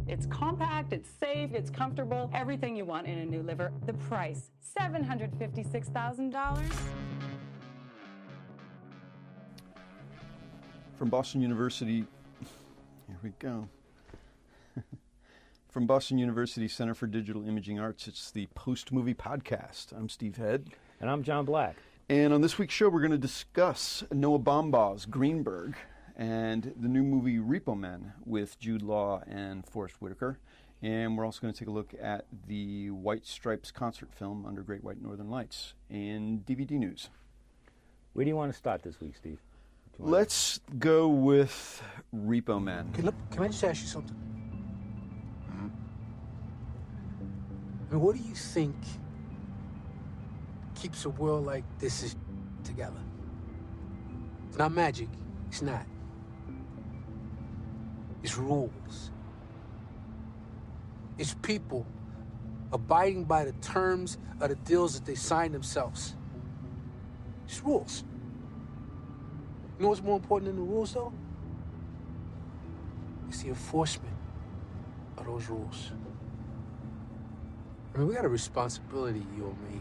It's compact, it's safe, it's comfortable, everything you want in a new liver. The price, $756,000. From Boston University, here we go. From Boston University Center for Digital Imaging Arts, it's the Post Movie Podcast. I'm Steve Head. And I'm John Black. And on this week's show, we're going to discuss Noah Baumbach's Greenberg and the new movie Repo Man with Jude Law and Forrest Whitaker. And we're also going to take a look at the White Stripes concert film Under Great White Northern Lights and DVD news. Where do you want to start this week, Steve? Let's go with Repo Man. Can I just ask you something? I mean, what do you think keeps a world like this together? It's not magic. It's not. It's rules. It's people abiding by the terms of the deals that they sign themselves. It's rules. You know what's more important than the rules, though? It's the enforcement of those rules. I mean, we got a responsibility, you and me.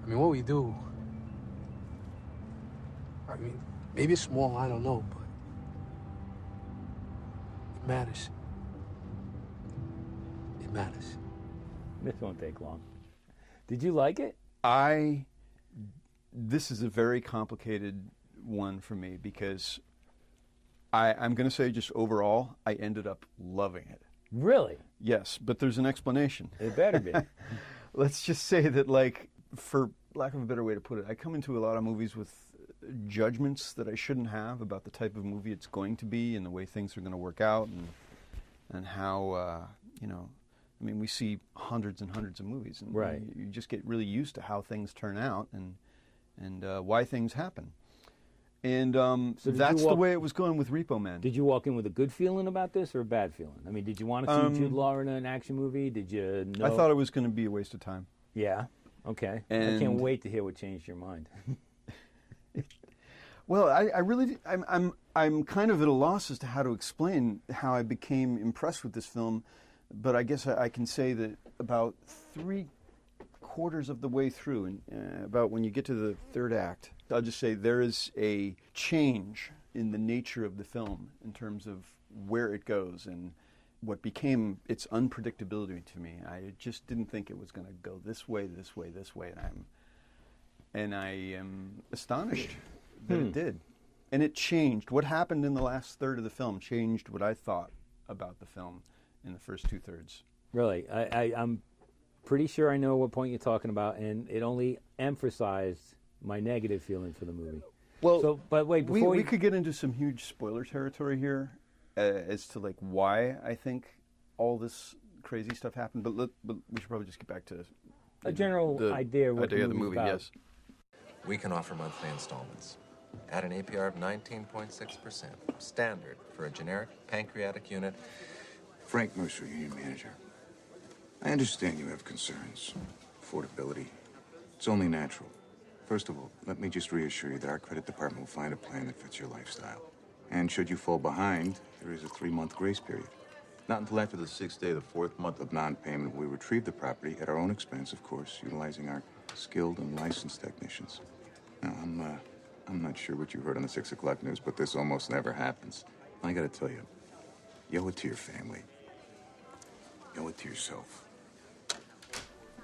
I mean, what we do, I mean, maybe it's small, I don't know, but it matters. It matters. This won't take long. Did you like it? This is a very complicated one for me because I'm going to say just overall, I ended up loving it. Really? Yes, but there's an explanation. It better be. Let's just say that, like, for lack of a better way to put it, I come into a lot of movies with judgments that I shouldn't have about the type of movie it's going to be and the way things are going to work out and how, I mean, we see hundreds and hundreds of movies, and right. you just get really used to how things turn out and why things happen. And so that's the way it was going with Repo Man. Did you walk in with a good feeling about this or a bad feeling? I mean, did you want to see Jude Law in an action movie? Did you know? I thought it was going to be a waste of time. Yeah? Okay. And I can't wait to hear what changed your mind. Well, I'm kind of at a loss as to how to explain how I became impressed with this film, but I guess I can say that about 3/4 of the way through, and about when you get to the third act, I'll just say there is a change in the nature of the film in terms of where it goes and what became its unpredictability to me. I just didn't think it was going to go this way, this way, this way, and I am astonished that it did. And it changed. What happened in the last third of the film changed what I thought about the film in the first 2/3. Really? I'm pretty sure I know what point you're talking about, and it only emphasized my negative feeling for the movie. Well, so, but wait, before we could get into some huge spoiler territory here as to like why I think all this crazy stuff happened. But we should probably just get back to a general idea of what the movie about. Yes. We can offer monthly installments at an APR of 19.6%, standard for a generic pancreatic unit. Frank Mercer, union manager. I understand you have concerns. Affordability. It's only natural. First of all, let me just reassure you that our credit department will find a plan that fits your lifestyle. And should you fall behind, there is a 3-month grace period. Not until after the 6th day of the 4th month of non-payment will we retrieve the property at our own expense, of course, utilizing our skilled and licensed technicians. Now, I'm not sure what you heard on the 6 o'clock news, but this almost never happens. I gotta tell you, you owe it to your family. You owe it to yourself.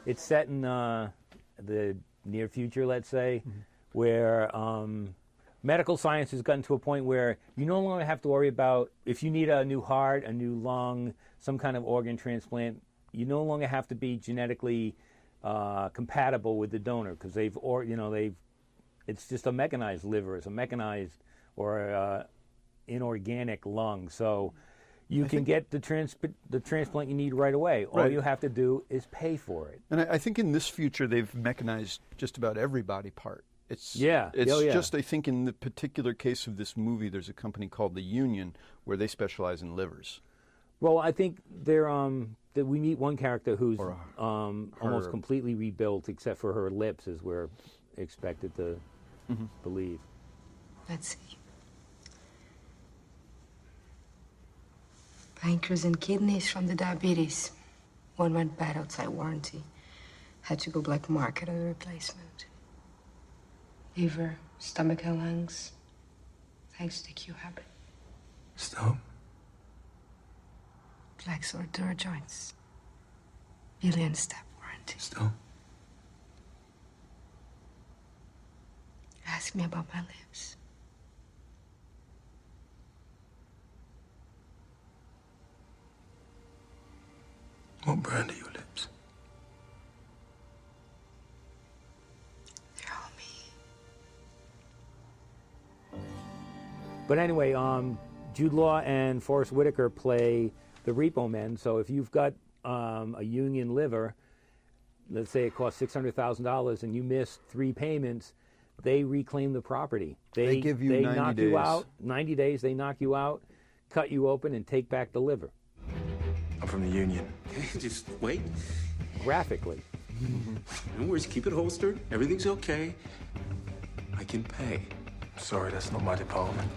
It's set in the near future, let's say, where medical science has gotten to a point where you no longer have to worry about if you need a new heart, a new lung, some kind of organ transplant. You no longer have to be genetically compatible with the donor because it's just a mechanized liver, it's a mechanized or inorganic lung. So you can get the transplant you need right away. All you have to do is pay for it. And I think in this future they've mechanized just about every body part. It's just, I think in the particular case of this movie, there's a company called the Union where they specialize in livers. Well, I think that we meet one character who's almost completely rebuilt, except for her lips, as we're expected to believe. Let's see. Pancreas and kidneys from the diabetes. One went bad outside warranty. Had to go black market on the replacement. Liver, stomach and lungs. Thanks to the Q habit. Stop. Flexor dura joints. Billion step warranty. Stop. Ask me about my lips. What brand are your lips? They're all me. But anyway, Jude Law and Forrest Whitaker play the repo men. So if you've got a union liver, let's say it costs $600,000 and you miss 3 payments, they reclaim the property. They give you 90 knock days. you out. 90 days, they knock you out, cut you open, and take back the liver. I'm from the union. Just wait. Graphically. No worries, keep it holstered. Everything's okay. I can pay. Sorry, that's not my department.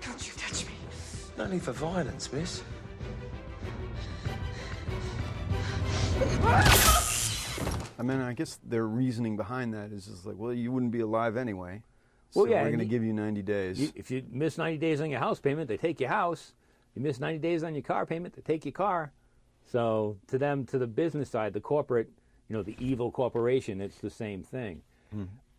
Don't you touch me. No need for violence, miss. I mean, I guess their reasoning behind that is like, well, you wouldn't be alive anyway. Well, So yeah, we're and going to give you 90 days. If you miss 90 days on your house payment, they take your house. You miss 90 days on your car payment, they take your car. So to them, to the business side, the corporate, the evil corporation, it's the same thing.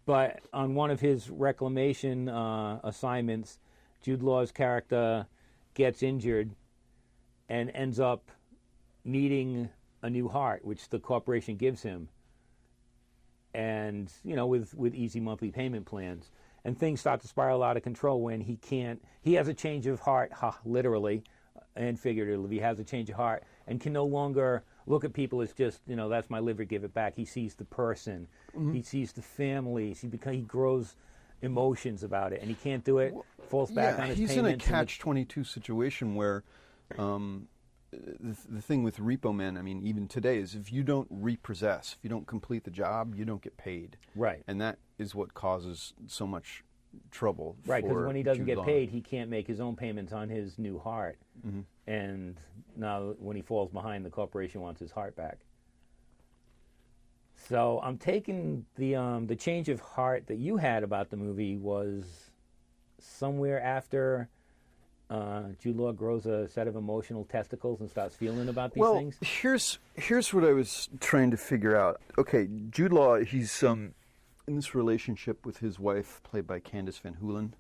But on one of his reclamation assignments, Jude Law's character gets injured and ends up needing a new heart, which the corporation gives him. And, with easy monthly payment plans. And things start to spiral out of control when he has a change of heart, literally and figuratively. He has a change of heart and can no longer look at people as just, that's my liver, give it back. He sees the person. He sees the families. He grows emotions about it, and he can't do it, falls back on his he's payments. in a catch-22 situation where the thing with repo men, I mean, even today, is if you don't repossess, if you don't complete the job, you don't get paid. Right. And that is what causes so much trouble. Right, because when he doesn't Jude get Law. paid, he can't make his own payments on his new heart. And now when he falls behind, the corporation wants his heart back. So I'm taking the change of heart that you had about the movie was somewhere after Jude Law grows a set of emotional testicles and starts feeling about these things. Here's what I was trying to figure out. Okay, Jude Law, he's in this relationship with his wife, played by Candace Van Hoolen,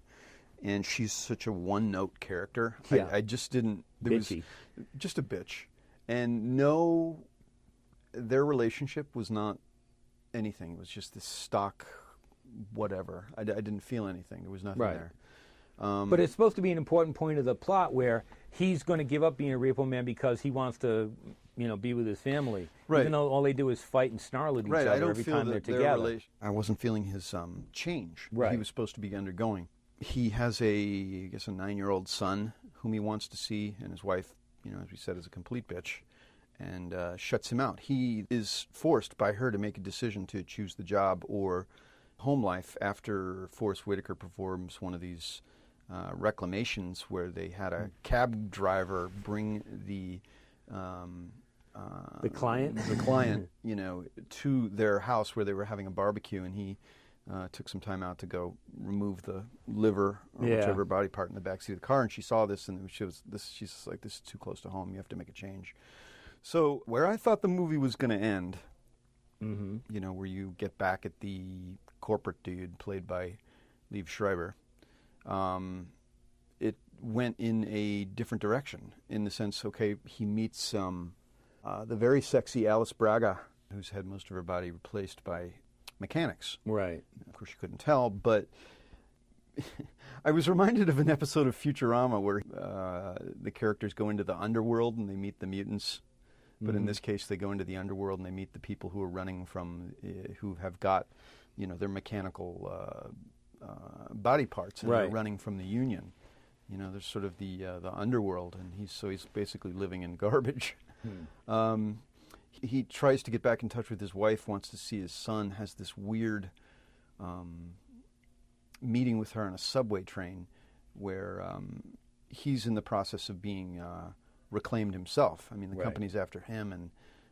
and she's such a one-note character. Yeah. I just didn't. There Bitchy. was just a bitch, and their relationship was not anything. It was just this stock, whatever. I didn't feel anything. There was nothing Right. there. But it's supposed to be an important point of the plot where he's going to give up being a repo man because he wants to, be with his family. Right. Even though all they do is fight and snarl at each Right, I other don't every feel time they're that their together. I wasn't feeling his change that Right. he was supposed to be undergoing. He has a 9-year-old son whom he wants to see, and his wife, as we said, is a complete bitch, and shuts him out. He is forced by her to make a decision to choose the job or home life after Forrest Whitaker performs one of these reclamations where they had a cab driver bring the client? The client, to their house where they were having a barbecue, and he took some time out to go remove the liver or whichever body part in the backseat of the car, and she saw this, and she's just like, this is too close to home. You have to make a change. So where I thought the movie was going to end, where you get back at the corporate dude played by Liev Schreiber, it went in a different direction in the sense, okay, he meets the very sexy Alice Braga, who's had most of her body replaced by mechanics. Right. Of course, you couldn't tell, but I was reminded of an episode of Futurama where the characters go into the underworld and they meet the mutants. But in this case, they go into the underworld and they meet the people who are running from, who have got, their mechanical body parts, and they're running from the Union. There's sort of the underworld, and he's basically living in garbage. He tries to get back in touch with his wife, wants to see his son, has this weird meeting with her on a subway train where he's in the process of being reclaimed himself. I mean, the company's after him, and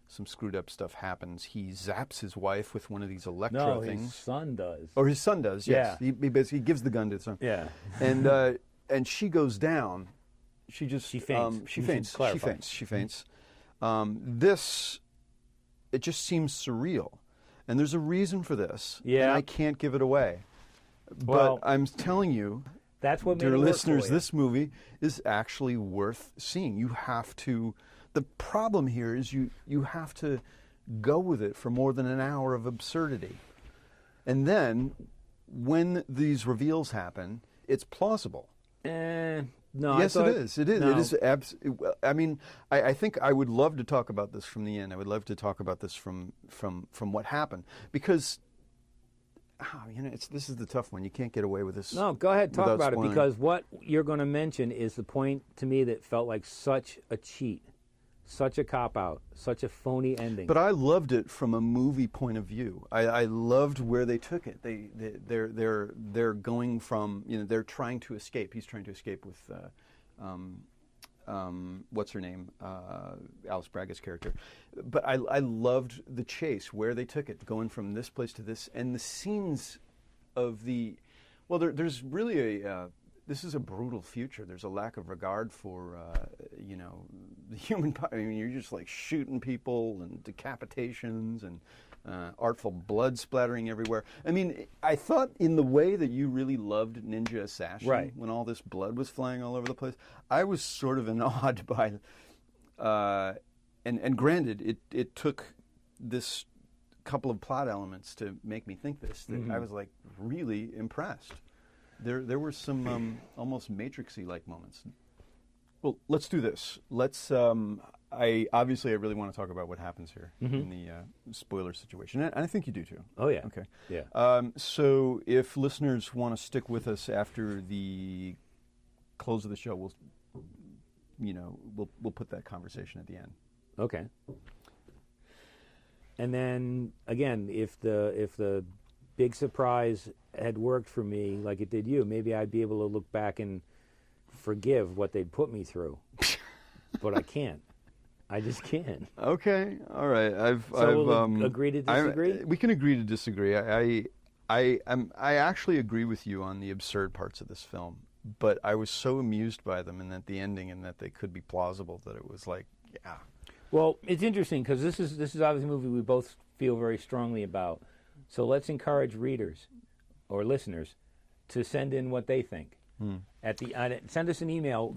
some screwed up stuff happens. He zaps his wife with one of these electro things. His son does. Or his son does, yes. Yeah. He basically gives the gun to his son. Yeah. And she goes down. She faints. She faints. It just seems surreal. And there's a reason for this. Yeah. And I can't give it away. Well, but I'm telling you, that's what made dear it work listeners, for you. this movie is actually worth seeing. You have to. The problem here is you have to go with it for more than an hour of absurdity. And then, when these reveals happen, it's plausible. No, yes, it is. It is. No. It is. I mean, I think I would love to talk about this from the end. I would love to talk about this from what happened, because this is the tough one. You can't get away with this. No, go ahead, talk about spoiling. it, because what you're going to mention is the point to me that felt like such a cheat, such a cop-out, such a phony ending. But I loved it from a movie point of view. I loved where they took it. They're going from, they're trying to escape. He's trying to escape with what's her name, Alice Braga's character. But I loved the chase, where they took it, going from this place to this, and the scenes of there's really this is a brutal future. There's a lack of regard for, the human body. I mean, you're just like shooting people and decapitations and artful blood splattering everywhere. I mean, I thought in the way that you really loved Ninja Assassin, right, when all this blood was flying all over the place, I was sort of awed by, and granted, it took this couple of plot elements to make me think this, that I was like really impressed. There were some almost Matrix-y like moments. Well, let's do this. Let's. I really want to talk about what happens here in the spoiler situation, and I think you do too. Oh yeah. Okay. Yeah. So if listeners want to stick with us after the close of the show, we'll put that conversation at the end. Okay. And then again, if the big surprise had worked for me like it did you, maybe I'd be able to look back and forgive what they'd put me through. But I can't. I just can't. Okay. All right. We'll agree to disagree? We can agree to disagree. I actually agree with you on the absurd parts of this film, but I was so amused by them and at the ending, and that they could be plausible, that it was like, yeah. Well, it's interesting because this is obviously a movie we both feel very strongly about. So let's encourage readers or listeners to send in what they think. Send us an email,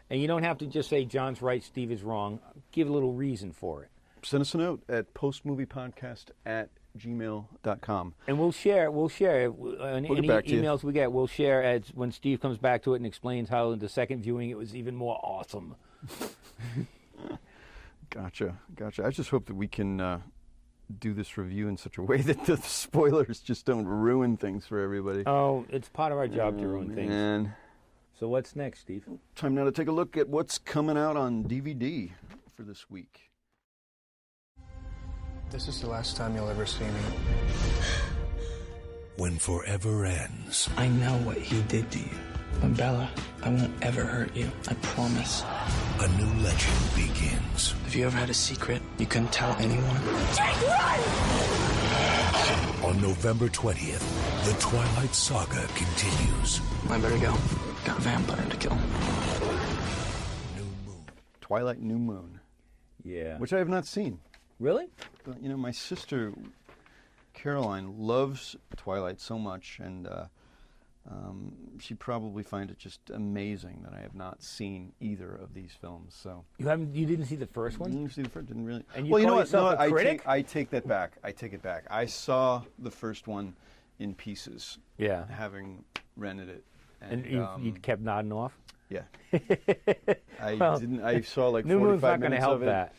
and you don't have to just say John's right, Steve is wrong. Give a little reason for it. Send us a note at postmoviepodcast@gmail.com. And we'll share any emails we get. We'll share as when Steve comes back to it and explains how in the second viewing it was even more awesome. Gotcha. I just hope that we can do this review in such a way that the spoilers just don't ruin things for everybody. Oh, it's part of our job to ruin things. So what's next, Steve? Time now to take a look at what's coming out on DVD for this week. This is the last time you'll ever see me. When forever ends. I know what he did to you. But Bella, I won't ever hurt you. I promise. A new legend begins. Have you ever had a secret you couldn't tell anyone? Jake, run! On November 20th, the Twilight Saga continues. I better go. Got a vampire to kill. Twilight New Moon. Yeah. Which I have not seen. Really? But, my sister Caroline loves Twilight so much, and she'd probably find it just amazing that I have not seen either of these films. So you didn't see the first one? Didn't see the first. Didn't really. And you call yourself a critic? I take that back. I take it back. I saw the first one in pieces. Yeah. Having rented it. And you kept nodding off? Yeah. I saw like 45 minutes of it. New Moon's not going to help that.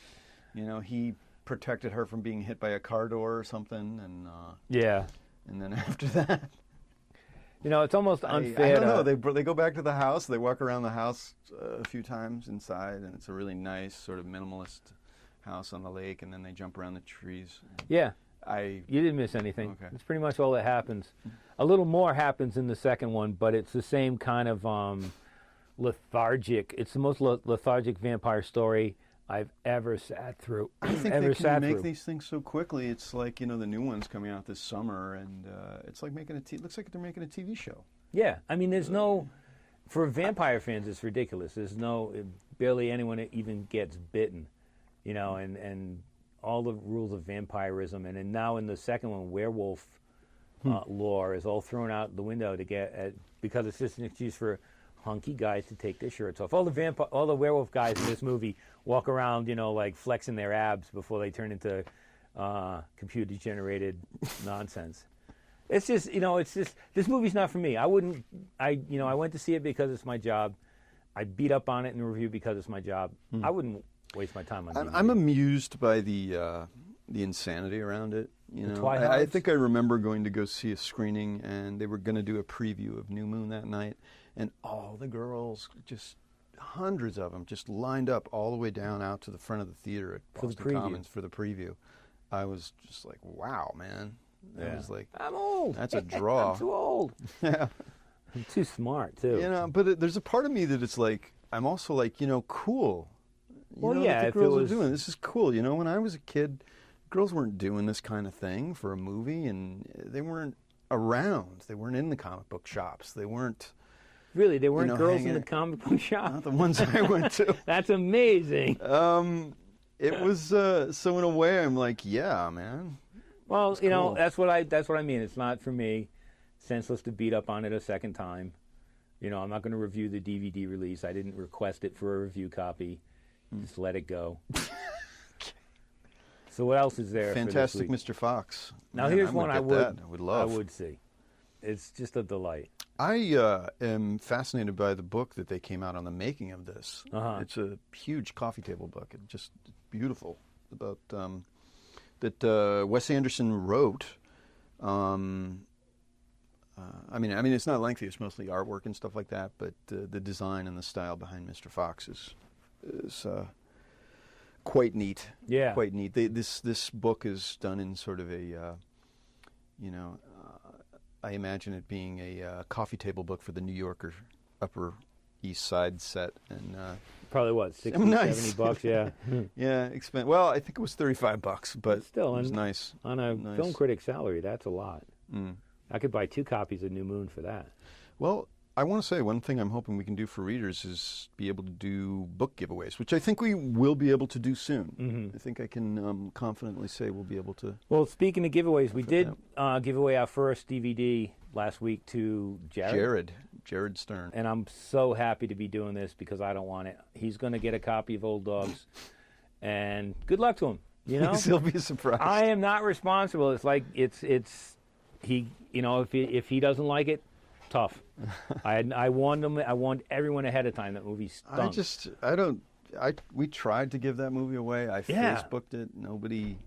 He protected her from being hit by a car door or something, and yeah. And then after that, You know, it's almost unfair. I don't know. They go back to the house. They walk around the house a few times inside, and it's a really nice sort of minimalist house on the lake. And then they jump around the trees. Yeah. You didn't miss anything. Okay. It's pretty much all that happens. A little more happens in the second one, but it's the same kind of lethargic. It's the most lethargic vampire story I've ever sat through. I think they can make these things so quickly. It's like, you know, the new one's coming out this summer, and it's like making it looks like they're making a TV show. Yeah, I mean, there's no, for vampire fans, it's ridiculous. There's barely anyone even gets bitten, you know, and all the rules of vampirism, and now in the second one, werewolf lore is all thrown out the window because it's just an excuse for hunky guys to take their shirts off. All the werewolf guys in this movie walk around, you know, like flexing their abs before they turn into computer-generated nonsense. It's just, you know, this movie's not for me. I went to see it because it's my job. I beat up on it in a review because it's my job. I wouldn't waste my time on it. I'm amused by the insanity around it. You know, I think I remember going to go see a screening, and they were going to do a preview of New Moon that night, and all the girls, just hundreds of them, just lined up all the way down out to the front of the theater at Boston Commons for the preview. I was just like, wow, man. I was like, I'm old. That's a draw. I'm too old. Yeah. I'm too smart, too. You know, but there's a part of me that it's like, I'm also like, you know, cool. Well, yeah, the girls are doing this is cool. You know, when I was a kid, girls weren't doing this kind of thing for a movie, and they weren't around. They weren't in the comic book shops. They weren't. Really, there weren't girls in the comic book shop? Not the ones I went to. That's amazing. It was so in a way I'm like, yeah, man. Well, you know, that's what I mean. It's not for me. Senseless to beat up on it a second time. You know, I'm not going to review the DVD release. I didn't request it for a review copy. Just let it go. So what else is there? Fantastic Mr. Fox. Now here's one I would love. I would see. It's just a delight. I am fascinated by the book that they came out on the making of this. It's a huge coffee table book. It's just beautiful about that Wes Anderson wrote. I mean, it's not lengthy. It's mostly artwork and stuff like that. But the design and the style behind Mr. Fox is quite neat. Yeah, quite neat. This book is done in sort of a, I imagine it being a coffee table book for the New Yorker Upper East Side set, and probably what, 60, $70 bucks, yeah. Yeah, well, I think it was $35, but still, it was nice. On a film critic salary, that's a lot. I could buy 2 copies of New Moon for that. Well, I want to say one thing I'm hoping we can do for readers is be able to do book giveaways, which I think we will be able to do soon. I think I can confidently say we'll be able to. Well, speaking of giveaways, we did give away our first DVD last week to Jared Stern. And I'm so happy to be doing this because I don't want it. He's going to get a copy of Old Dogs, and good luck to him. You know, he'll be surprised. I am not responsible. It's like it's he. You know, if he doesn't like it, tough. I warned him. I warned everyone ahead of time that movie stunk. We tried to give that movie away. I Facebooked it. Nobody.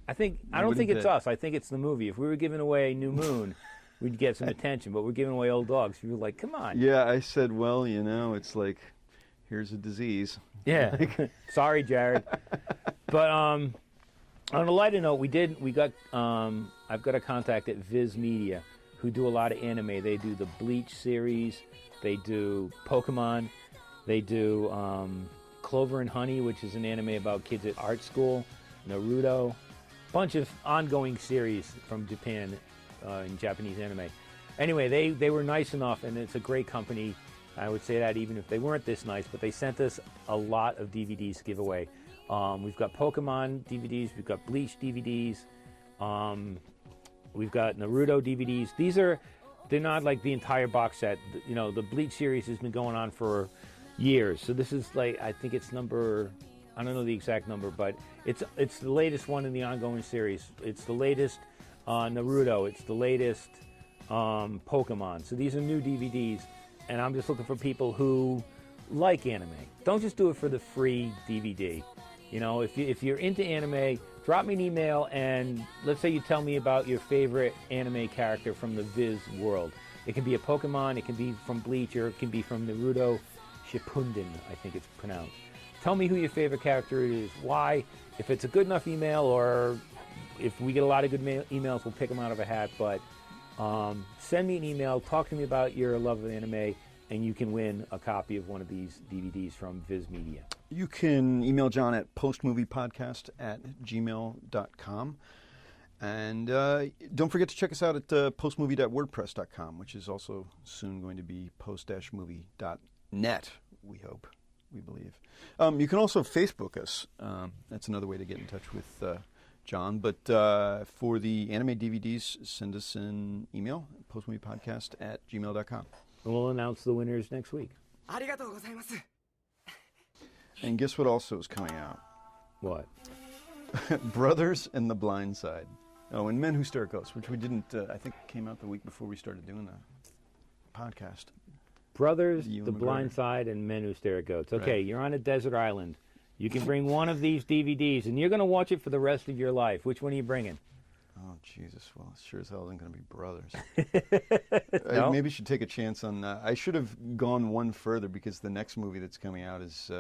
I don't think it's us. I think it's the movie. If we were giving away New Moon, we'd get some attention. But we're giving away Old Dogs. People were like, come on. Yeah, I said, well, you know, it's like, here's a disease. Yeah. Sorry, Jared. But on a lighter note, I've got a contact at Viz Media, who do a lot of anime. They do the Bleach series, they do Pokemon, they do Clover and Honey, which is an anime about kids at art school, Naruto, bunch of ongoing series from Japan in Japanese anime. Anyway, they were nice enough, and it's a great company. I would say that even if they weren't this nice, but they sent us a lot of DVDs to give away. We've got Pokemon DVDs, we've got Bleach DVDs, we've got Naruto DVDs. They're not like the entire box set. You know, the Bleach series has been going on for years. So this is like, I think it's number, I don't know the exact number, but it's the latest one in the ongoing series. It's the latest Naruto. It's the latest Pokemon. So these are new DVDs, and I'm just looking for people who like anime. Don't just do it for the free DVD. You know, if you're into anime, drop me an email, and let's say you tell me about your favorite anime character from the Viz world. It can be a Pokemon, it can be from Bleach, or it can be from Naruto Shippuden, I think it's pronounced. Tell me who your favorite character is, why. If it's a good enough email, or if we get a lot of good emails, we'll pick them out of a hat. But send me an email, talk to me about your love of anime, and you can win a copy of one of these DVDs from Viz Media. You can email John at postmoviepodcast@gmail.com. And don't forget to check us out at postmovie.wordpress.com, which is also soon going to be post-movie.net, we hope, we believe. You can also Facebook us. That's another way to get in touch with John. But for the anime DVDs, send us an email, postmoviepodcast@gmail.com. We'll announce the winners next week. And guess what also is coming out? What? Brothers and the Blind Side. Oh, and Men Who Stare at Ghosts, which we didn't, I think came out the week before we started doing the podcast. Brothers, The Blind Side, and Men Who Stare at Goats. Okay, Right. You're on a desert island. You can bring one of these DVDs, and you're going to watch it for the rest of your life. Which one are you bringing? Oh, Jesus. Well, it sure as hell isn't going to be Brothers. No? I maybe should take a chance on... I should have gone one further, because the next movie that's coming out is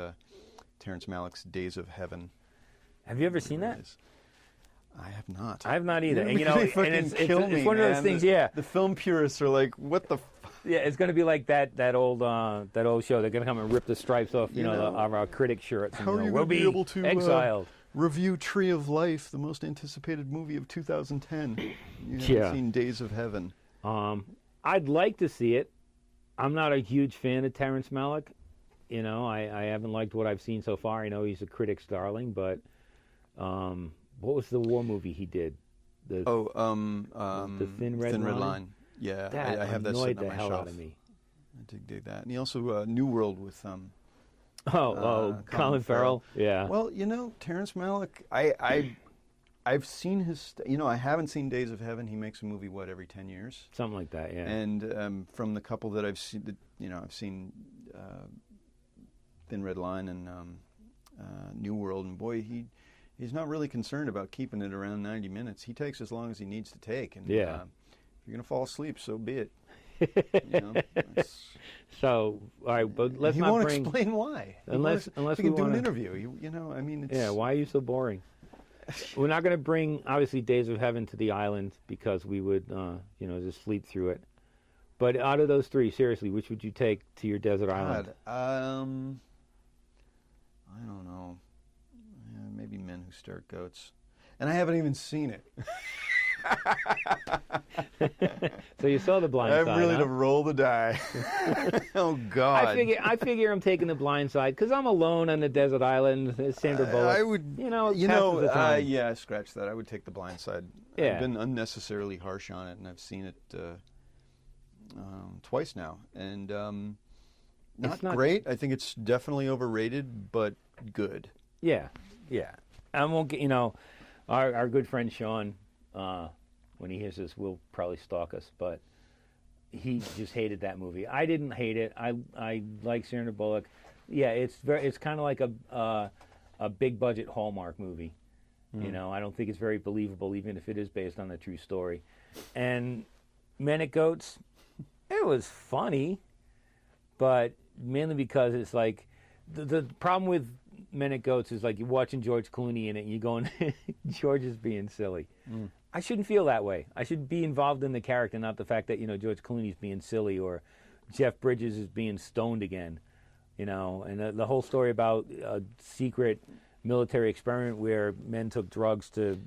Terrence Malick's Days of Heaven. Have you ever seen that? I have not. I have not either. You're And, gonna and fucking it's kill me, one of those man. things, yeah. The film purists are like, what the Yeah, it's going to be like that old show. They're going to come and rip the stripes off, of our critic shirts. How and, are you we'll going to be able to exiled. review Tree of Life, the most anticipated movie of 2010? You haven't seen Days of Heaven. I'd like to see it. I'm not a huge fan of Terrence Malick. I haven't liked what I've seen so far. I know he's a critic's darling, but what was the war movie he did? The Thin Red Line. Yeah, that I have that annoyed sitting on the my hell shelf. out of me. I dig that. And he also New World with Colin Farrell. Yeah. Well, Terrence Malick, I've seen his. I haven't seen Days of Heaven. He makes a movie every 10 years. Something like that. Yeah. And from the couple that I've seen, I've seen Thin Red Line and New World, and boy, he's not really concerned about keeping it around 90 minutes. He takes as long as he needs to take. And yeah. If you're gonna fall asleep, so be it. So, all right, but let's he not won't bring. explain why. Unless we we can do wanna, an interview. I mean, it's, yeah. Why are you so boring? We're not going to bring obviously Days of Heaven to the island because we would just sleep through it. But out of those three, seriously, which would you take to your desert island? I don't know. Yeah, maybe Men Who Stare at Goats, and I haven't even seen it. So you saw The Blind Side. I'm really to roll the die. Oh God! I figure I'm taking The Blind Side because I'm alone on the desert island. It's Sandra Bullock. I would, yeah, scratch that. I would take The Blind Side. Yeah. I've been unnecessarily harsh on it, and I've seen it twice now, and not great. I think it's definitely overrated, but good. Yeah, yeah. I won't get our good friend Sean. When he hears this, will probably stalk us, but he just hated that movie. I didn't hate it. I like Sandra Bullock. Yeah, it's kind of like a big budget Hallmark movie. I don't think it's very believable, even if it is based on a true story. And Men at Goats, it was funny, but mainly because it's like the problem with Men at Goats is like you're watching George Clooney in it, and you're going, George is being silly. I shouldn't feel that way. I should be involved in the character, not the fact that George Clooney's being silly or Jeff Bridges is being stoned again. And the whole story about a secret military experiment where men took drugs to.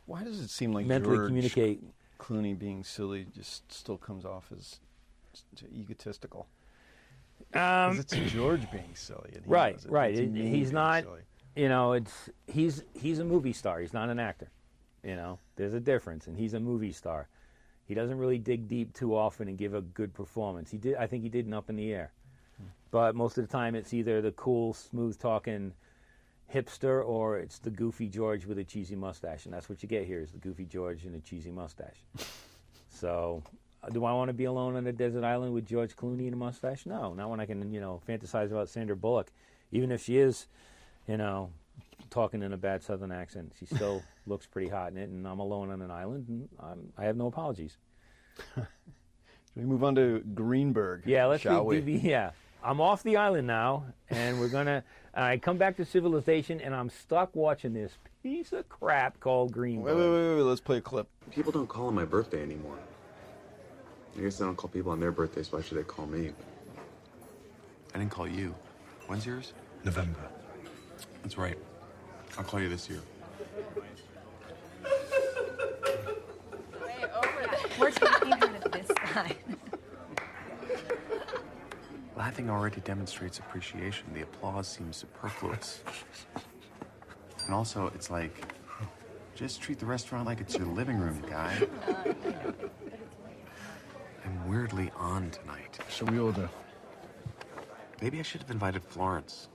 Why does it seem like mentally George communicate? Clooney being silly just still comes off as egotistical. It's George being silly. And Right. He's not. He's a movie star. He's not an actor. There's a difference, and he's a movie star. He doesn't really dig deep too often and give a good performance. I think he did in Up in the Air. But most of the time it's either the cool, smooth-talking hipster or it's the goofy George with a cheesy mustache, and that's what you get here is the goofy George and a cheesy mustache. So do I want to be alone on a desert island with George Clooney and a mustache? No, not when I can, fantasize about Sandra Bullock. Even if she is, talking in a bad Southern accent, she still looks pretty hot in it, and I'm alone on an island, and I have no apologies. Should we move on to Greenberg? Yeah, let's shall we? Yeah. I'm off the island now, and we're gonna. I come back to civilization, and I'm stuck watching this piece of crap called Greenberg. Wait. Let's play a clip. People don't call on my birthday anymore. I guess they don't call people on their birthdays. Why should they call me? I didn't call you. When's yours? November. That's right. I'll call you this year. Way over there. We're taking her to this side. Laughing already demonstrates appreciation. The applause seems superfluous. And also, it's like, just treat the restaurant like it's your living room, guy. I'm weirdly on tonight. So we order. Maybe I should have invited Florence.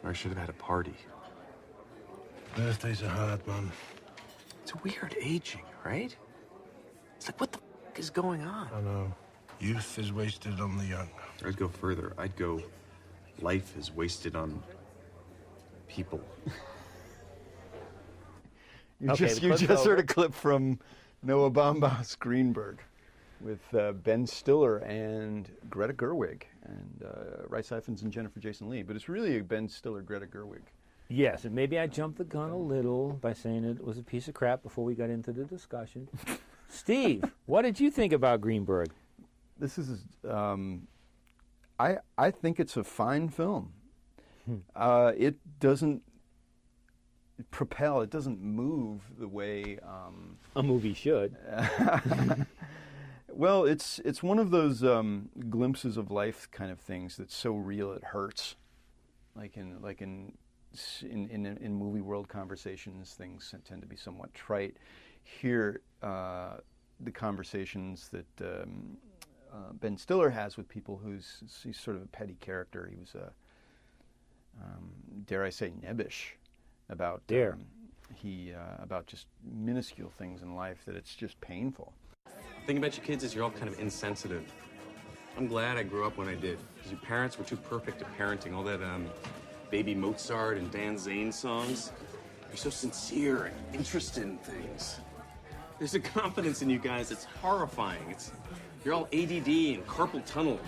Or I should have had a party. Birthdays are hard, man. It's weird aging, right? It's like, what the f is going on? I know. Youth is wasted on the young. I'd go further. I'd go, life is wasted on people. You just heard a clip from Noah Baumbach's Greenberg with Ben Stiller and Greta Gerwig and Rhys Ifans and Jennifer Jason Leigh. But it's really a Ben Stiller, Greta Gerwig. Yes, and maybe I jumped the gun a little by saying it was a piece of crap before we got into the discussion. Steve, what did you think about Greenberg? This is, I think it's a fine film. It doesn't propel, it doesn't move the way a movie should. Well, it's one of those glimpses of life kind of things that's so real it hurts. Like in movie world conversations, things tend to be somewhat trite. Here, the conversations that Ben Stiller has with people he's sort of a petty character. He was dare I say, nebbish about about just minuscule things in life that it's just painful. The thing about you kids is you're all kind of insensitive. I'm glad I grew up when I did, because your parents were too perfect at parenting. All that Baby Mozart and Dan Zane songs. You're so sincere and interested in things. There's a confidence in you guys that's horrifying. You're all ADD and carpal tunnel.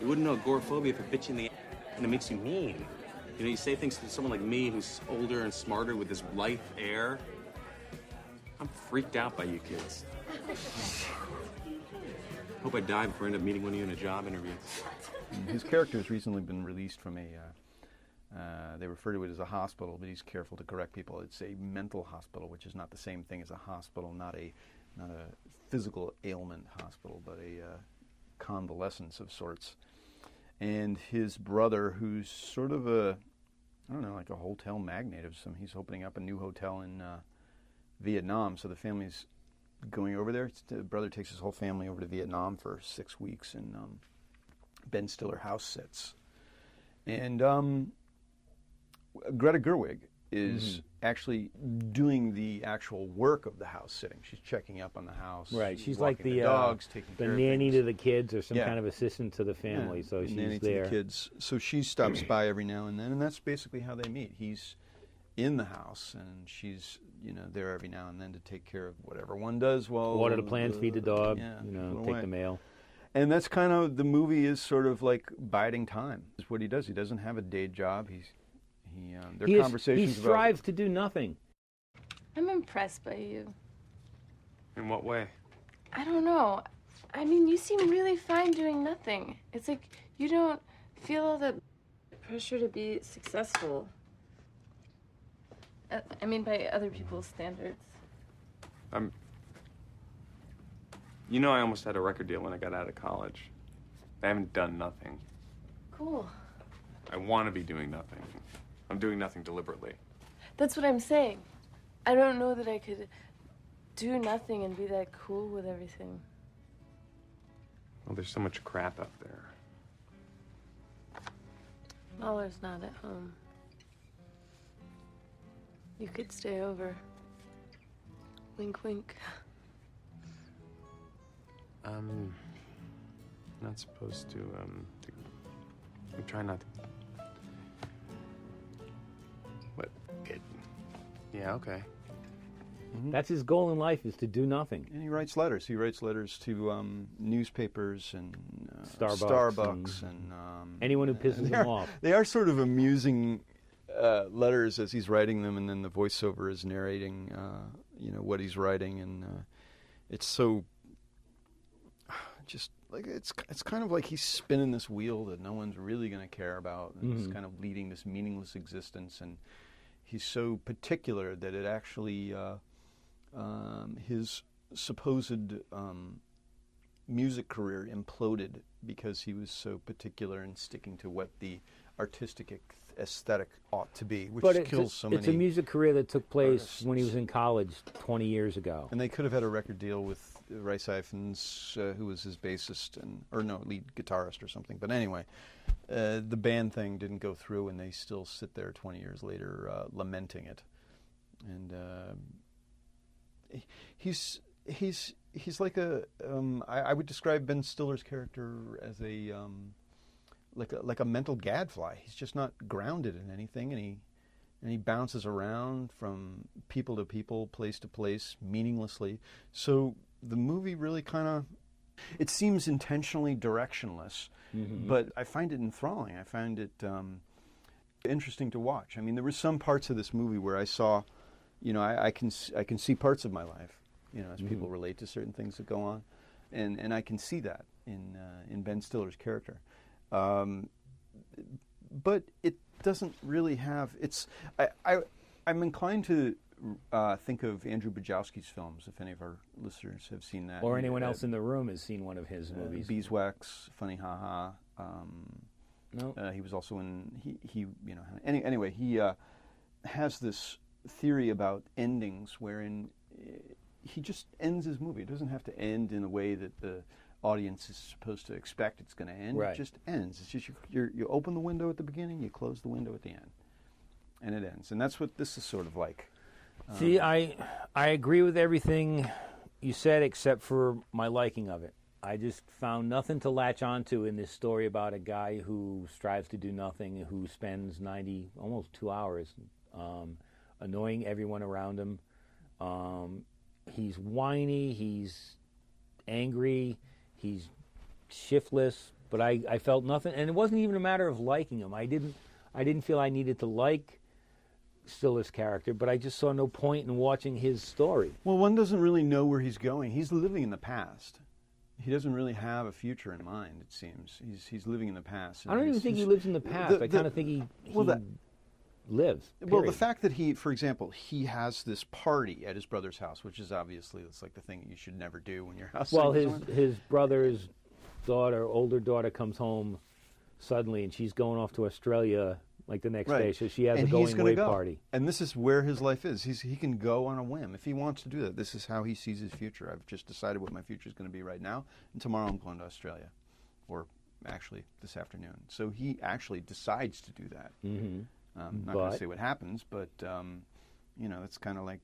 You wouldn't know agoraphobia if it bit you in the ass, and it makes you mean. You know, you say things to someone like me who's older and smarter with this life air. I'm freaked out by you kids. Hope I die before I end up meeting one of you in a job interview. His character has recently been released from they refer to it as a hospital, but he's careful to correct people. It's a mental hospital, which is not the same thing as a hospital, not a physical ailment hospital, but a convalescence of sorts. And his brother, who's sort of like a hotel magnate of some, he's opening up a new hotel in Vietnam, so the family's going over there. The brother takes his whole family over to Vietnam for 6 weeks, and Ben Stiller house sits. And Greta Gerwig is actually doing the actual work of the house sitting. She's checking up on the house. Right, she's like the dogs, taking care of nanny things. to the kids or some kind of assistant to the family. So the she's nanny there. to the kids. So she stops by every now and then, and that's basically how they meet. He's in the house, and she's there every now and then to take care of whatever one does. Water the plants, feed the dog, take away. the mail. And that's kind of, the movie is sort of like biding time. That's what he does. He doesn't have a day job. Their conversations he strives to do nothing. I'm impressed by you. In what way? I don't know. I mean, you seem really fine doing nothing. It's like you don't feel all the pressure to be successful. I mean, by other people's standards. You know, I almost had a record deal when I got out of college. I haven't done nothing. Cool. I want to be doing nothing. I'm doing nothing deliberately. That's what I'm saying. I don't know that I could do nothing and be that cool with everything. Well, there's so much crap out there. Mahler's not at home. You could stay over. Wink, wink. I'm not supposed to, I'm trying not to. What? Yeah, okay. That's his goal in life, is to do nothing. And he writes letters. He writes letters to newspapers and Starbucks and anyone who pisses him off. They are sort of amusing letters as he's writing them, and then the voiceover is narrating, what he's writing, and it's so just like it's kind of like he's spinning this wheel that no one's really going to care about, and he's kind of leading this meaningless existence, and he's so particular that it actually his supposed music career imploded because he was so particular in sticking to what the artistic aesthetic ought to be, which kills so many. It's a music career that took place artists. when he was in college 20 years ago. And they could have had a record deal with Rice Iphens, who was his bassist, lead guitarist or something. But anyway, the band thing didn't go through, and they still sit there 20 years later lamenting it. And he's like I would describe Ben Stiller's character as like a mental gadfly. He's just not grounded in anything, and he bounces around from people to people, place to place, meaninglessly. So the movie really it seems intentionally directionless, but I find it enthralling. I find it interesting to watch. I mean, there were some parts of this movie where I saw, I can see parts of my life, as people relate to certain things that go on, and I can see that in Ben Stiller's character. But it doesn't really have. I'm inclined to think of Andrew Bajowski's films, if any of our listeners have seen that. Or anyone else in the room has seen one of his movies. Beeswax, Funny Ha Ha. No. He was also in. Anyway, he has this theory about endings, wherein he just ends his movie. It doesn't have to end in a way that the audience is supposed to expect it's going to end. Right. It just ends. It's just you open the window at the beginning, you close the window at the end, and it ends. And that's what this is sort of like. See, I agree with everything you said except for my liking of it. I just found nothing to latch onto in this story about a guy who strives to do nothing, who spends almost 2 hours annoying everyone around him. He's whiny, he's angry, he's shiftless, but I felt nothing, and it wasn't even a matter of liking him. I didn't feel I needed to like Stiller's character, but I just saw no point in watching his story. Well, one doesn't really know where he's going. He's living in the past. He doesn't really have a future in mind, it seems. He's living in the past. I don't even think he lives in the past. I kind of think he lives. Period. Well, the fact that for example, he has this party at his brother's house, which is obviously, it's like the thing that you should never do when your house. Well, his brother's older daughter, comes home suddenly, and she's going off to Australia like the next day, so she has a going away party. And this is where his life is. He can go on a whim if he wants to do that. This is how he sees his future. I've just decided what my future is going to be right now, and tomorrow I'm going to Australia, or actually this afternoon. So he actually decides to do that. I'm not going to say what happens, but it's kind of like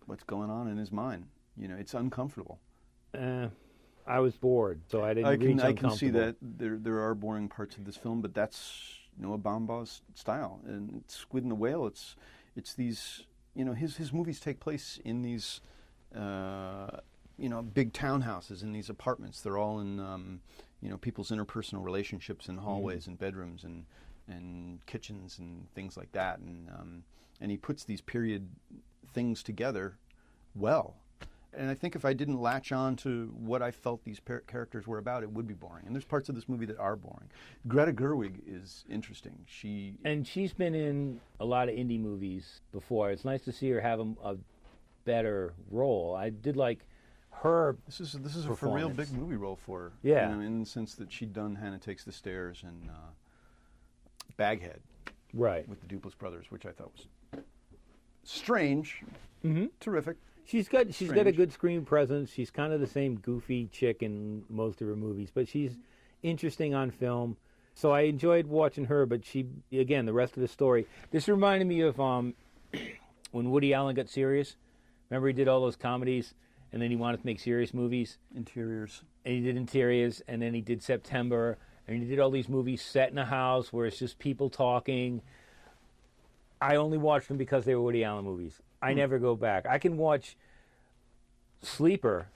what's going on in his mind. It's uncomfortable. I was bored, so I didn't reach uncomfortable. I can see that there are boring parts of this film, but that's Noah Baumbach's style. And Squid and the Whale, it's these, his movies take place in these, big townhouses, in these apartments. They're all in, people's interpersonal relationships in hallways and bedrooms and kitchens and things like that. And he puts these period things together well. And I think if I didn't latch on to what I felt these characters were about, it would be boring. And there's parts of this movie that are boring. Greta Gerwig is interesting. She's been in a lot of indie movies before. It's nice to see her have a better role. I did like her. This is a for real big movie role for her. Yeah, in the sense that she'd done Hannah Takes the Stairs and Baghead, right, with the Duplass brothers, which I thought was strange, terrific. She's got a good screen presence. She's kind of the same goofy chick in most of her movies, but she's interesting on film. So I enjoyed watching her, but the rest of the story. This reminded me of when Woody Allen got serious. Remember he did all those comedies, and then he wanted to make serious movies? Interiors. And he did Interiors, and then he did September, and he did all these movies set in a house where it's just people talking. I only watched them because they were Woody Allen movies. I never go back. I can watch Sleeper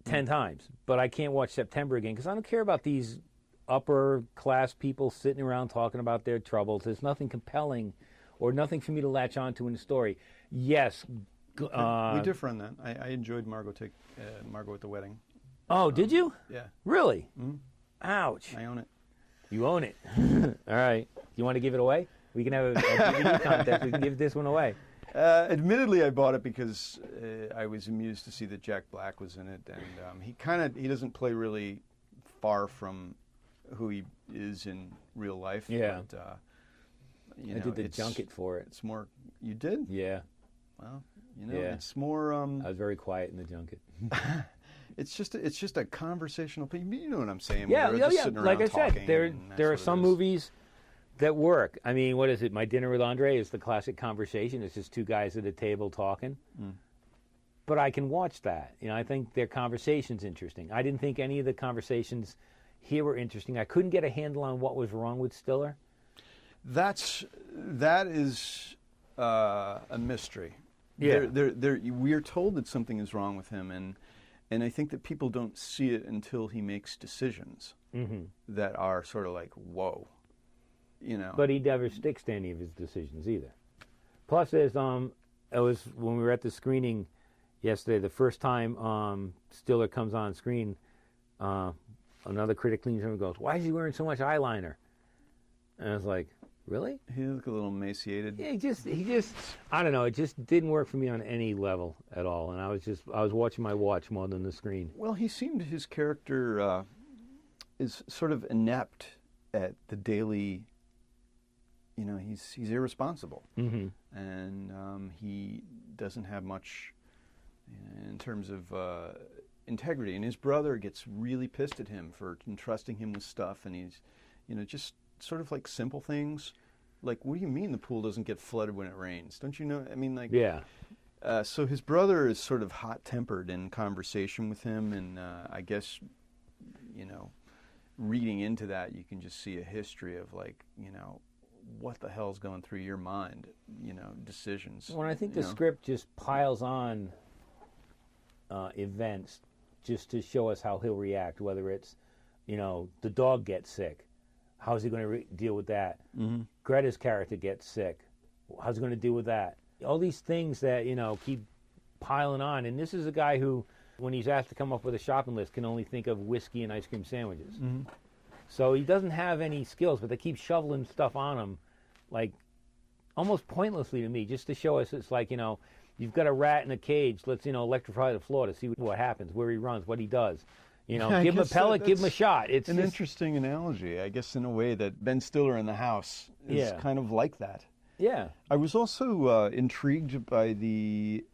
10 times, but I can't watch September again because I don't care about these upper class people sitting around talking about their troubles. There's nothing compelling or nothing for me to latch onto in the story. Yes. We differ on that. I enjoyed Margot at the Wedding. Oh, did you? Yeah. Really? Mm-hmm. Ouch. I own it. You own it. All right. You want to give it away? We can have a DVD contest. We can give this one away. Admittedly, I bought it because I was amused to see that Jack Black was in it, and he doesn't play really far from who he is in real life. Yeah. But, I did the junket for it. It's more. You did? Yeah. Well, it's more. I was very quiet in the junket. It's just a conversational. You know what I'm saying? Yeah, We're just sitting like I around said, talking, there are some movies that work. I mean, what is it? My Dinner with Andre is the classic conversation. It's just two guys at a table talking. Mm. But I can watch that. I think their conversation's interesting. I didn't think any of the conversations here were interesting. I couldn't get a handle on what was wrong with Stiller. That is a mystery. Yeah. We're told that something is wrong with him, and I think that people don't see it until he makes decisions that are sort of like, whoa. But he never sticks to any of his decisions either. Plus, it was when we were at the screening yesterday, the first time Stiller comes on screen, another critic leans over and goes, "Why is he wearing so much eyeliner?" And I was like, "Really?" He looked a little emaciated. Yeah, he just I don't know, it just didn't work for me on any level at all, and I was watching my watch more than the screen. Well, his character is sort of inept at the daily. He's irresponsible, and he doesn't have much in terms of integrity. And his brother gets really pissed at him for entrusting him with stuff, and he's, just sort of like simple things, like, what do you mean the pool doesn't get flooded when it rains? Don't you know? I mean, like, yeah. So his brother is sort of hot-tempered in conversation with him, and I guess, reading into that, you can just see a history of like, what the hell's going through your mind, decisions. Well, I think the script just piles on events just to show us how he'll react, whether it's, the dog gets sick. How's he going to deal with that? Mm-hmm. Greta's character gets sick. How's he going to deal with that? All these things that, keep piling on. And this is a guy who, when he's asked to come up with a shopping list, can only think of whiskey and ice cream sandwiches. Mm-hmm. So he doesn't have any skills, but they keep shoveling stuff on him, like, almost pointlessly to me, just to show us it's like, you've got a rat in a cage, let's, electrify the floor to see what happens, where he runs, what he does. Give him a pellet, give him a shot. It's an interesting analogy, I guess, in a way that Ben Stiller in The House is kind of like that. Yeah. I was also intrigued by the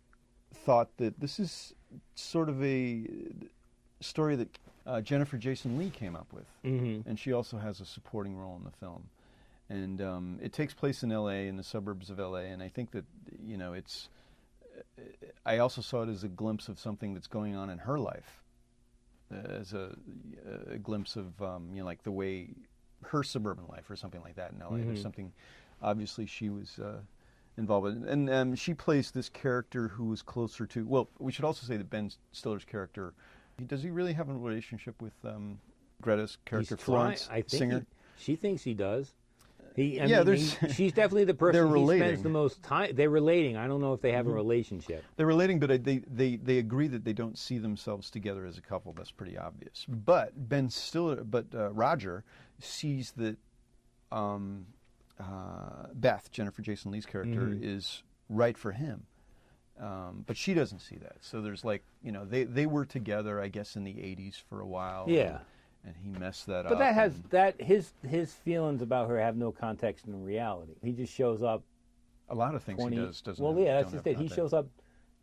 thought that this is sort of a story that Jennifer Jason Leigh came up with, and she also has a supporting role in the film. And it takes place in L.A., in the suburbs of L.A., and I think that, it's... I also saw it as a glimpse of something that's going on in her life, as a glimpse of, like the way her suburban life or something like that in L.A. There's something, obviously, she was involved in. And she plays this character who is closer to... Well, we should also say that Ben Stiller's character... Does he really have a relationship with Greta's character, Florence Singer? She thinks he does. She's definitely the person he spends the most time. They're relating. I don't know if they have a relationship. They're relating, but they agree that they don't see themselves together as a couple. That's pretty obvious. But Roger sees that Beth, Jennifer Jason Leigh's character, is right for him. But she doesn't see that. So there's like, they were together, I guess, in the 80s for a while. Yeah. And he messed that up. But that has his feelings about her have no context in reality. He just shows up. A lot of things he does, doesn't he? Well, yeah, that's just it. He shows up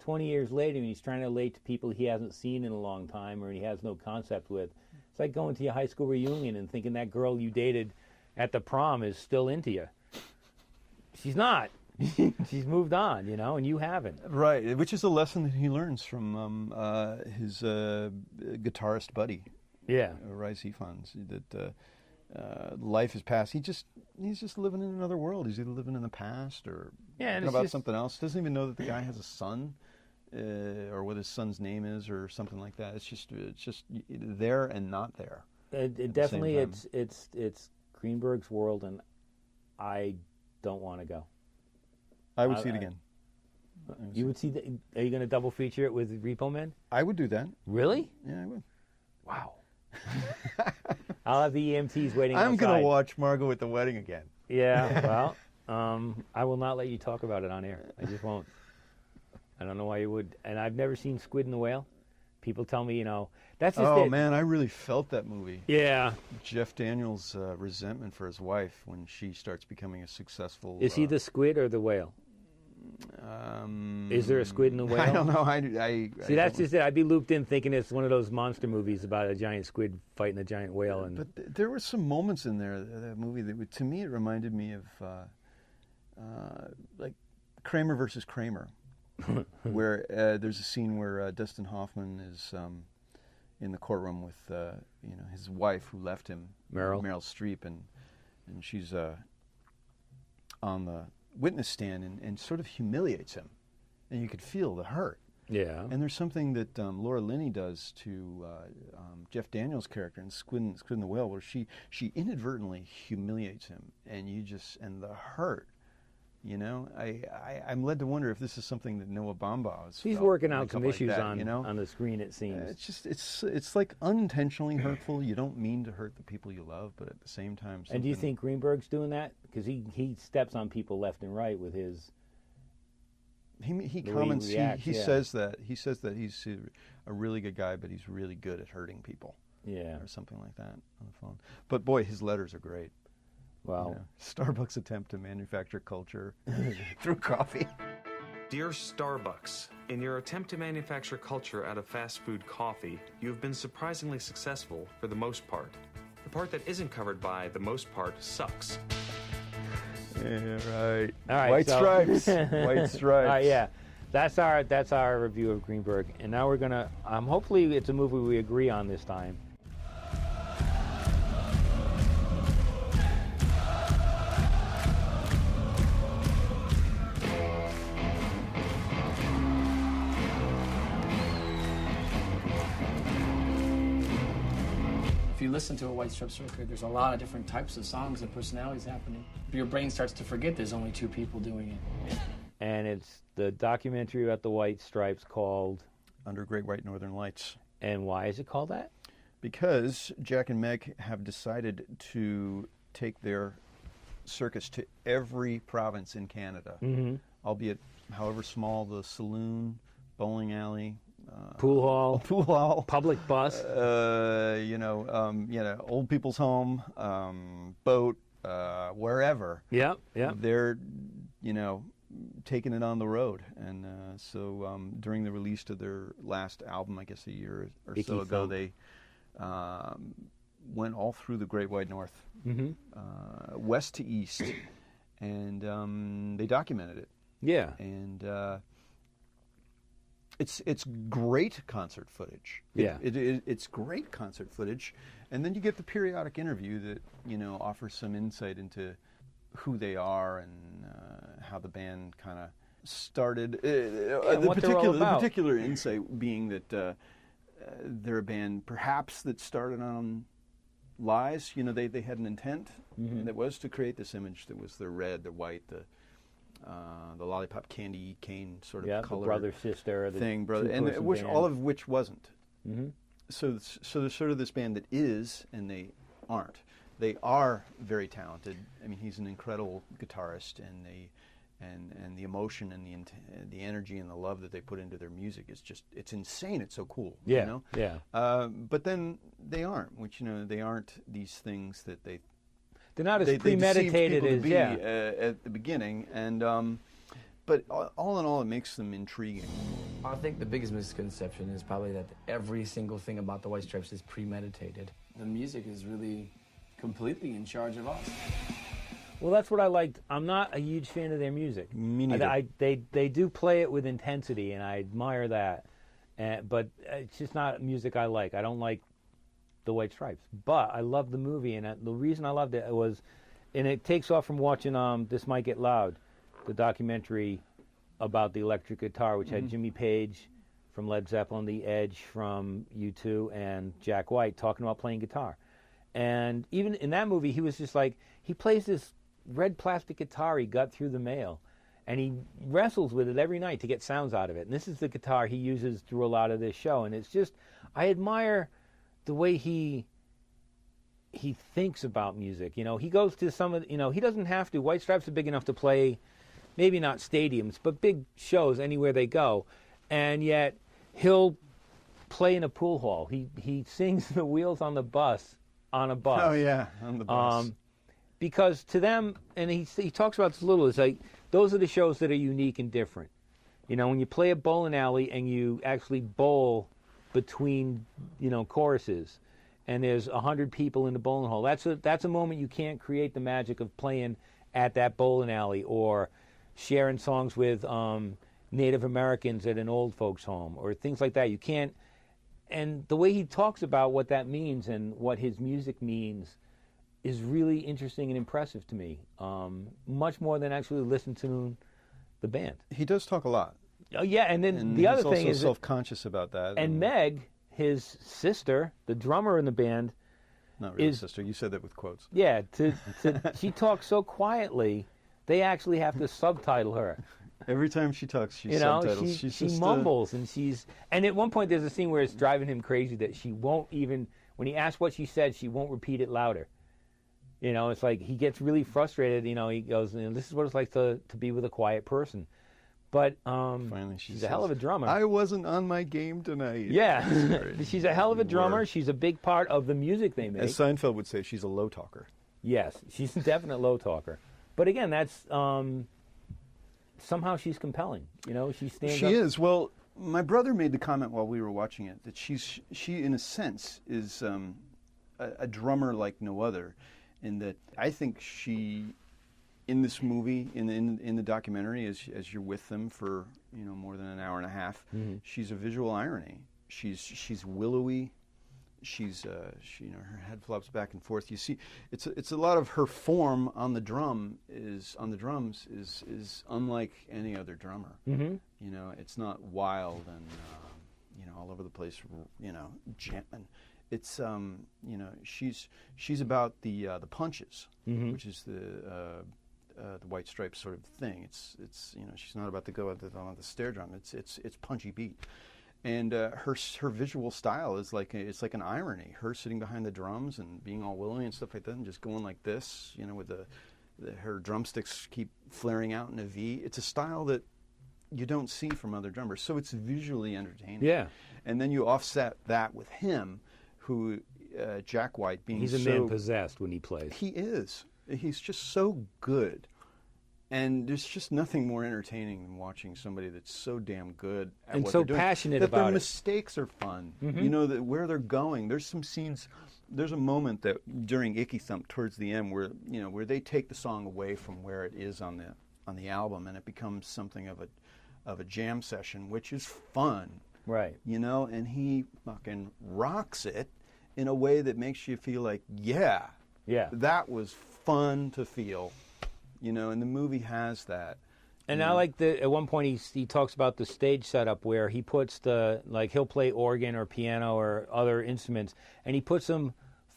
20 years later and he's trying to relate to people he hasn't seen in a long time or he has no concept with. It's like going to your high school reunion and thinking that girl you dated at the prom is still into you. She's not. She's moved on, and you haven't. Right, which is a lesson that he learns from his guitarist buddy. Yeah, Rise Ifans, that life has passed. He's just living in another world. He's either living in the past or and thinking about something else. Doesn't even know that the guy has a son, or what his son's name is, or something like that. It's just there and not there. It definitely it's Greenberg's world, and I don't want to go. I would see it again. You would see are you going to double feature it with Repo Man? I would do that. Really? Yeah, I would. Wow. I'll have the EMTs waiting outside. I'm going to watch Margot at the Wedding again. Yeah, well, I will not let you talk about it on air. I just won't. I don't know why you would. And I've never seen Squid and the Whale. People tell me, that's just it. Man, I really felt that movie. Yeah. Jeff Daniels' resentment for his wife when she starts becoming a successful... Is he the squid or the whale? Is there a squid in the whale? I don't know. See, that's just it. I'd be looped in thinking it's one of those monster movies about a giant squid fighting a giant whale. But there were some moments in there, that movie, that to me it reminded me of like Kramer versus Kramer, where there's a scene where Dustin Hoffman is in the courtroom with his wife who left him, Meryl Streep, and she's on the witness stand and sort of humiliates him, and you could feel the hurt. Yeah. And there's something that Laura Linney does to Jeff Daniels' character in Squid and the Whale, where she inadvertently humiliates him, and and the hurt. I'm led to wonder if this is something that Noah Baumbach is. He's working out some issues that, on the screen. It seems it's like unintentionally hurtful. You don't mean to hurt the people you love, but at the same time. And do you think Greenberg's doing that? Because he steps on people left and right with his. He comments. He says that he's a really good guy, but he's really good at hurting people. Yeah, or something like that on the phone. But boy, his letters are great. Wow. Starbucks' attempt to manufacture culture through coffee. Dear Starbucks, in your attempt to manufacture culture out of fast food coffee, you have been surprisingly successful for the most part. The part that isn't covered by the most part sucks. Yeah, right. All right. White stripes. White stripes. All right, yeah. That's our review of Greenberg. And now we're gonna hopefully it's a movie we agree on this time. If you listen to a White Stripes record, there's a lot of different types of songs and personalities happening. Your brain starts to forget there's only two people doing it. And it's the documentary about the White Stripes called Under Great White Northern Lights. And why is it called that? Because Jack and Meg have decided to take their circus to every province in Canada, albeit however small, the saloon, bowling alley, pool hall, public bus, old people's home, boat, wherever. Yeah. They're, taking it on the road, and so during the release of their last album, I guess a year or so ago, they went all through the Great White North, west to east, and they documented it. Yeah, and it's great concert footage. Yeah, it's great concert footage, and then you get the periodic interview that offers some insight into who they are and how the band kind of started. The particular insight being that they're a band perhaps that started on lies. They had an intent that was to create this image that was the red, the white, the lollipop candy cane sort of color, brother sister thing, all of which wasn't. So there's sort of this band that is, and they aren't. They are very talented. I mean, he's an incredible guitarist, and the emotion and the energy and the love that they put into their music is it's insane. It's so cool. Yeah. But then they aren't, they aren't these things that they're not as premeditated as at the beginning, and but all in all, it makes them intriguing. I think the biggest misconception is probably that every single thing about the White Stripes is premeditated. The music is really completely in charge of us. Well, that's what I liked. I'm not a huge fan of their music. Me neither. They do play it with intensity, and I admire that. But it's just not music I like. I don't like the White Stripes. But I loved the movie, and the reason I loved it was, and it takes off from watching This Might Get Loud, the documentary about the electric guitar, which had Jimmy Page from Led Zeppelin, The Edge from U2, and Jack White talking about playing guitar. And even in that movie, he was just like, he plays this red plastic guitar he got through the mail, and he wrestles with it every night to get sounds out of it. And this is the guitar he uses through a lot of this show. And it's just, I admire the way he thinks about music. You know, he goes to some of, you know, he doesn't have to. White Stripes are big enough to play, maybe not stadiums, but big shows anywhere they go. And yet he'll play in a pool hall. He sings The Wheels on the Bus on a bus. Oh, yeah, on the bus. Because to them, and he talks about this a little, it's like, those are the shows that are unique and different. You know, when you play a bowling alley and you actually bowl between, you know, choruses, and there's 100 people in the bowling hall, that's a moment you can't create the magic of playing at that bowling alley, or sharing songs with Native Americans at an old folks home, or things like that. You can't. And the way he talks about what that means and what his music means is really interesting and impressive to me, much more than actually listen to the band. He does talk a lot. Oh yeah, and then the other thing is, he's also self-conscious about that. And Meg, his sister, the drummer in the band, not really sister. You said that with quotes. Yeah, she talks so quietly, they actually have to subtitle her. Every time she talks, she's subtitles. She mumbles, and at one point there's a scene where it's driving him crazy that she won't even, when he asks what she said, she won't repeat it louder. You know, it's like he gets really frustrated. You know, he goes, you know, this is what it's like to be with a quiet person. But finally, she's a hell of a drummer. I wasn't on my game tonight. Yeah, she's a hell of a drummer. She's a big part of the music they make. As Seinfeld would say, she's a low talker. Yes, she's a definite low talker. But again, that's somehow she's compelling. You know, she stands up. She is. Well, my brother made the comment while we were watching it that she in a sense is a drummer like no other. In that, I think she, in this movie, in the documentary, as you're with them for, you know, more than an hour and a half, she's a visual irony. She's willowy. She's you know, her head flops back and forth. You see, it's a lot of her form on the drums is unlike any other drummer. You know, it's not wild and you know, all over the place. You know, jamming. It's you know, she's about the punches, which is the White Stripes sort of thing. It's you know, she's not about to go on the snare drum. It's punchy beat, and her visual style is like it's like an irony. Her sitting behind the drums and being all willowy and stuff like that, and just going like this, you know, with her drumsticks keep flaring out in a V. It's a style that you don't see from other drummers, so it's visually entertaining. Yeah, and then you offset that with him. Who Jack White being he's a man possessed when he plays. He is. He's just so good, and there's just nothing more entertaining than watching somebody that's so damn good at and what so they're doing, passionate that about their it. Mistakes are fun. You know that where they're going. There's some scenes. There's a moment that during Icky Thump towards the end where you know where they take the song away from where it is on the album, and it becomes something of a jam session, which is fun. Right. You know, and he fucking rocks it in a way that makes you feel like, yeah, that was fun to feel. You know, and the movie has that. And I like at one point he talks about the stage setup where he puts he'll play organ or piano or other instruments, and he puts them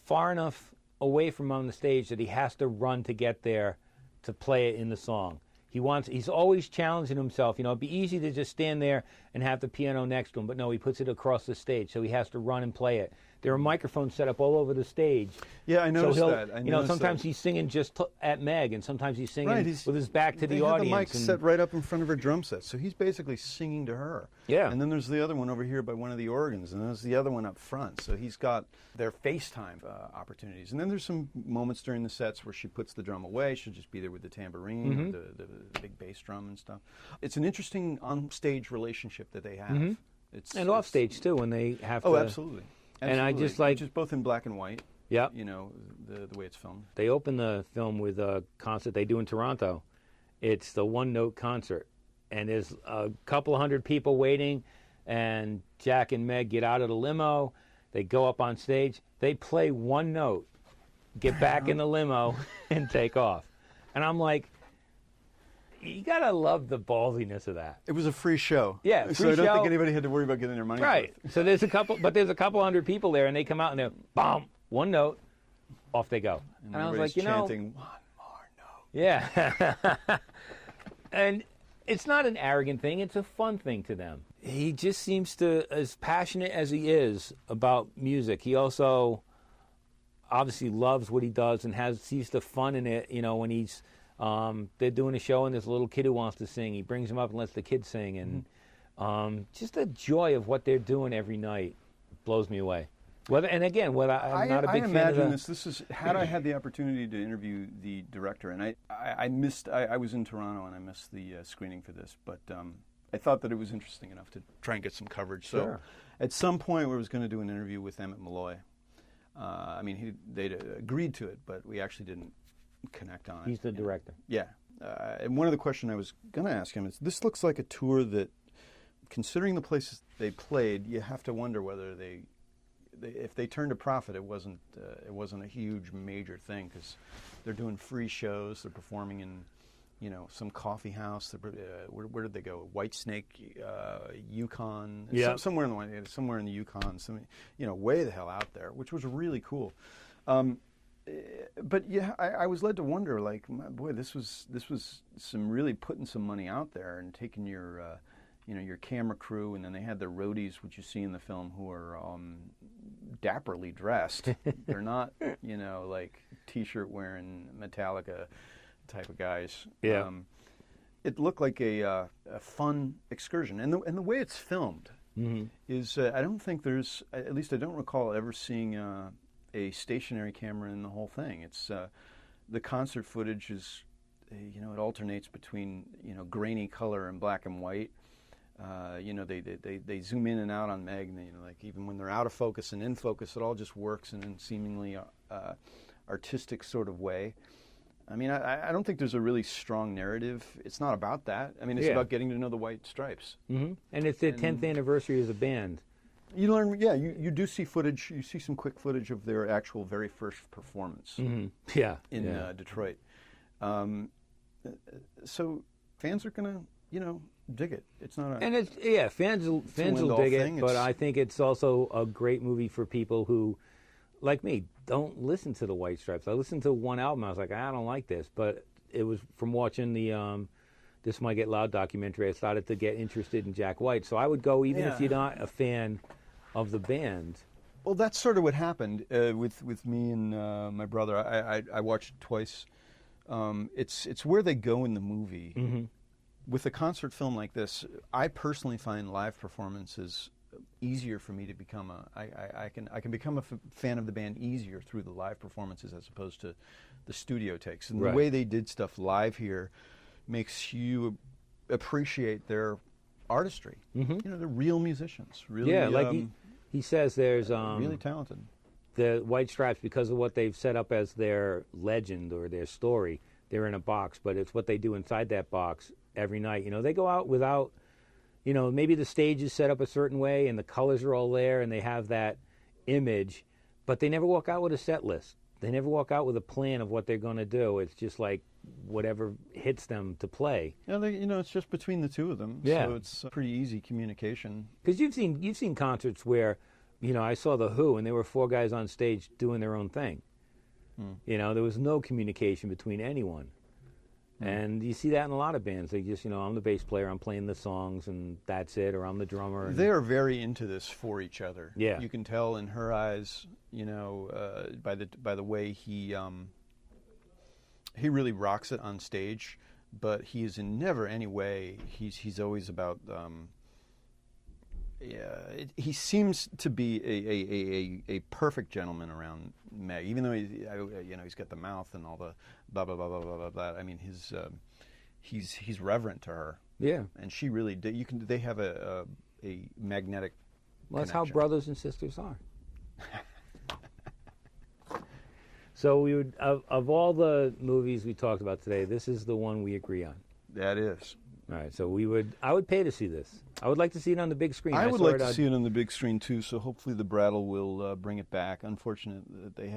far enough away from on the stage that he has to run to get there to play it in the song. He's always challenging himself. You know, it'd be easy to just stand there and have the piano next to him, but no, he puts it across the stage, so he has to run and play it. There are microphones set up all over the stage. Yeah, I noticed that. You know, sometimes he's singing just at Meg, and sometimes he's singing with his back to the audience. They have the mic set right up in front of her drum set, so he's basically singing to her. Yeah. And then there's the other one over here by one of the organs, and there's the other one up front. So he's got their FaceTime opportunities. And then there's some moments during the sets where she puts the drum away. She'll just be there with the tambourine, the big bass drum and stuff. It's an interesting on-stage relationship that they have. And off stage too, when they have to. Oh, absolutely. And I just like, which is both in black and white. Yeah. You know, the way it's filmed. They open the film with a concert they do in Toronto. It's the one-note concert, and there's a couple hundred people waiting, and Jack and Meg get out of the limo. They go up on stage, they play one note, get back in the limo, and take off. And I'm like, you gotta love the ballsiness of that. It was a free show. Yeah, free so I don't show. think anybody had to worry about getting their money. Right. worth. So there's a couple hundred people there, and they come out and they're bomb, one note, off they go. And I was everybody's like, chanting, one more note. Yeah. And it's not an arrogant thing, it's a fun thing to them. He just seems to, as passionate as he is about music, he also obviously loves what he does and sees the fun in it. You know, when he's they're doing a show and there's a little kid who wants to sing, he brings him up and lets the kid sing, and just the joy of what they're doing every night blows me away. I'm not a big fan imagine of this is had I had the opportunity to interview the director, and I was in Toronto and I missed the screening for this, but I thought that it was interesting enough to try and get some coverage. Sure. So at some point we was going to do an interview with Emmett Malloy. They'd agreed to it, but we actually didn't connect on it. He's the director. Yeah. And one of the questions I was going to ask him is, this looks like a tour that, considering the places they played, you have to wonder whether if they turned a profit, it wasn't a huge major thing, because they're doing free shows. They're performing in, some coffee house. Where did they go? White Snake, Yukon. Yeah. Somewhere in the Yukon. Way the hell out there, which was really cool. But yeah, I was led to wonder, like, boy, this was some really putting some money out there and taking your camera crew, and then they had their roadies, which you see in the film, who are dapperly dressed. They're not, like T-shirt wearing Metallica type of guys. Yeah. It looked like a fun excursion, and the way it's filmed is I don't think there's, at least I don't recall ever seeing a stationary camera in the whole thing. It's the concert footage is, it alternates between grainy color and black and white. They zoom in and out on Meg, and like even when they're out of focus and in focus, it all just works in a seemingly artistic sort of way. I mean, I don't think there's a really strong narrative. It's not about that. I mean, it's about getting to know the White Stripes. Mm-hmm. And it's their 10th anniversary as a band. You learn, you do see footage. You see some quick footage of their actual very first performance. Mm-hmm. Yeah, in Detroit. So fans are gonna, dig it. It's not a, and it's fans will dig it. But I think it's also a great movie for people who, like me, don't listen to the White Stripes. I listened to one album. I was like, I don't like this, but it was from watching the This Might Get Loud documentary. I started to get interested in Jack White. So I would go even if you're not a fan of the band. Well, that's sort of what happened with me and my brother. I watched it twice. It's where they go in the movie. Mm-hmm. With a concert film like this, I personally find live performances easier for me to become I can become a fan of the band easier through the live performances as opposed to the studio takes. And the way they did stuff live here makes you appreciate their artistry. Mm-hmm. They're real musicians. Really, like he says, there's really talented. The White Stripes, because of what they've set up as their legend or their story, they're in a box, but it's what they do inside that box every night. They go out without, maybe the stage is set up a certain way and the colors are all there and they have that image, but they never walk out with a set list. They never walk out with a plan of what they're going to do. It's just like whatever hits them to play. Yeah, it's just between the two of them. Yeah. So it's pretty easy communication. Because you've seen concerts where, I saw The Who and there were 4 guys on stage doing their own thing. There was no communication between anyone. And you see that in a lot of bands. They just, I'm the bass player, I'm playing the songs, and that's it, or I'm the drummer. They are very into this for each other. Yeah. You can tell in her eyes, by the way he really rocks it on stage, but he is in never any way, he's always about, he seems to be a perfect gentleman around Meg, even though he's got the mouth and all the blah blah blah blah blah blah. I mean, he's reverent to her. Yeah, and she really did. They have a magnetic. Well, that's connection. how brothers and sisters are. So we would of all the movies we talked about today, this is the one we agree on. That is. All right, so I would pay to see this. I would like to see it on the big screen. I would like to see it on the big screen too. So hopefully the Brattle will bring it back. Unfortunate that they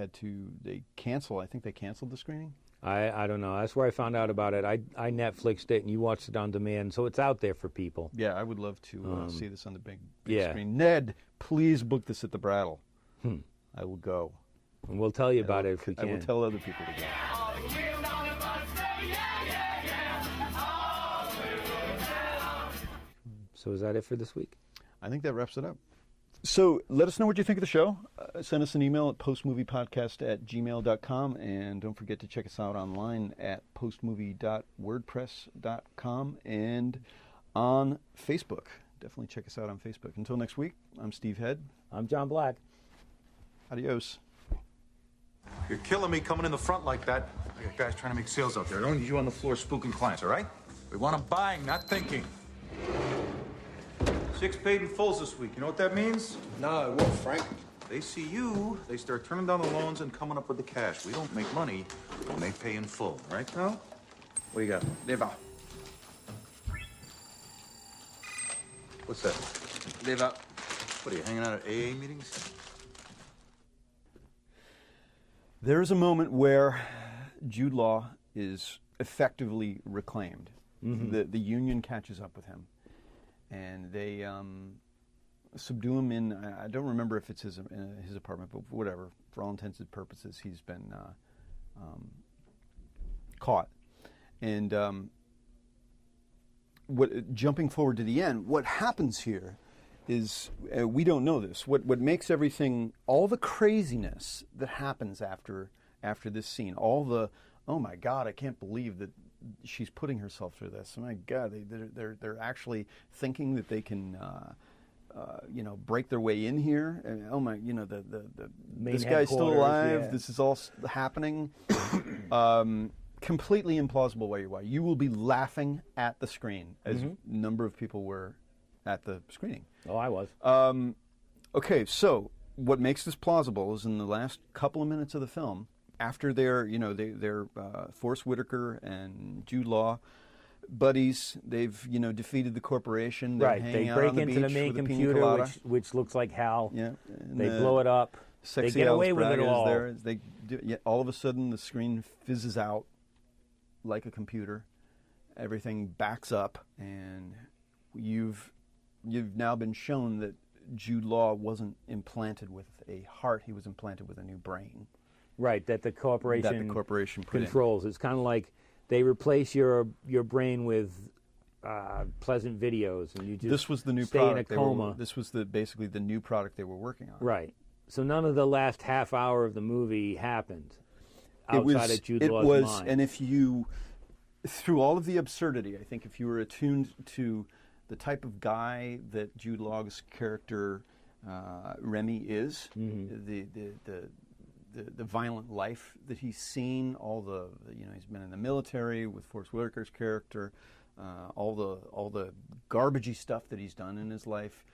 cancel. I think they canceled the screening. I don't know. That's where I found out about it. I Netflixed it and you watched it on demand, so it's out there for people. Yeah, I would love to see this on the big yeah. screen. Ned, please book this at the Brattle. I will go. And we'll tell you about it if we can. I will tell other people to go. So is that it for this week? I think that wraps it up. So let us know what you think of the show. Send us an email at postmoviepodcast@gmail.com. And don't forget to check us out online at postmovie.wordpress.com and on Facebook. Definitely check us out on Facebook. Until next week, I'm Steve Head. I'm John Black. Adios. You're killing me coming in the front like that. I got guys trying to make sales out there. I don't need you on the floor spooking clients, all right? We want them buying, not thinking. 6 paid in fulls this week. You know what that means? No, what, Frank? They see you, they start turning down the loans and coming up with the cash. We don't make money when they pay in full, right, pal? What do you got? Liver. What's that? Liver. What are you, hanging out at AA meetings? There is a moment where Jude Law is effectively reclaimed. Mm-hmm. The union catches up with him. And they subdue him in, I don't remember if it's his apartment, but whatever. For all intents and purposes, he's been caught. And jumping forward to the end, what happens here is, we don't know this, what makes everything, all the craziness that happens after this scene, all the, oh my God, I can't believe that she's putting herself through this. Oh my God, they're actually thinking that they can, break their way in here. And, oh my, this guy's still alive. Yeah. This is all happening. Completely implausible way. You will be laughing at the screen, as a number of people were at the screening. Oh, I was. Okay, so what makes this plausible is in the last couple of minutes of the film, after they're Forrest Whitaker and Jude Law buddies, they've defeated the corporation. They're right, they out break on the into the beach main with a pina computer, colada. which looks like Hal. Yeah, they blow it up. They get away with it all. There. All of a sudden, the screen fizzes out like a computer. Everything backs up, and you've now been shown that Jude Law wasn't implanted with a heart; he was implanted with a new brain. Right, that the corporation controls. In. It's kind of like they replace your brain with pleasant videos, and you just this was the new stay product in a coma. This was basically the new product they were working on. Right. So none of the last half hour of the movie happened outside of Jude Law's mind. And if you, through all of the absurdity, I think if you were attuned to the type of guy that Jude Law's character Remy is, the violent life that he's seen, all the he's been in the military with Forrest Whitaker's character, all the garbagey stuff that he's done in his life,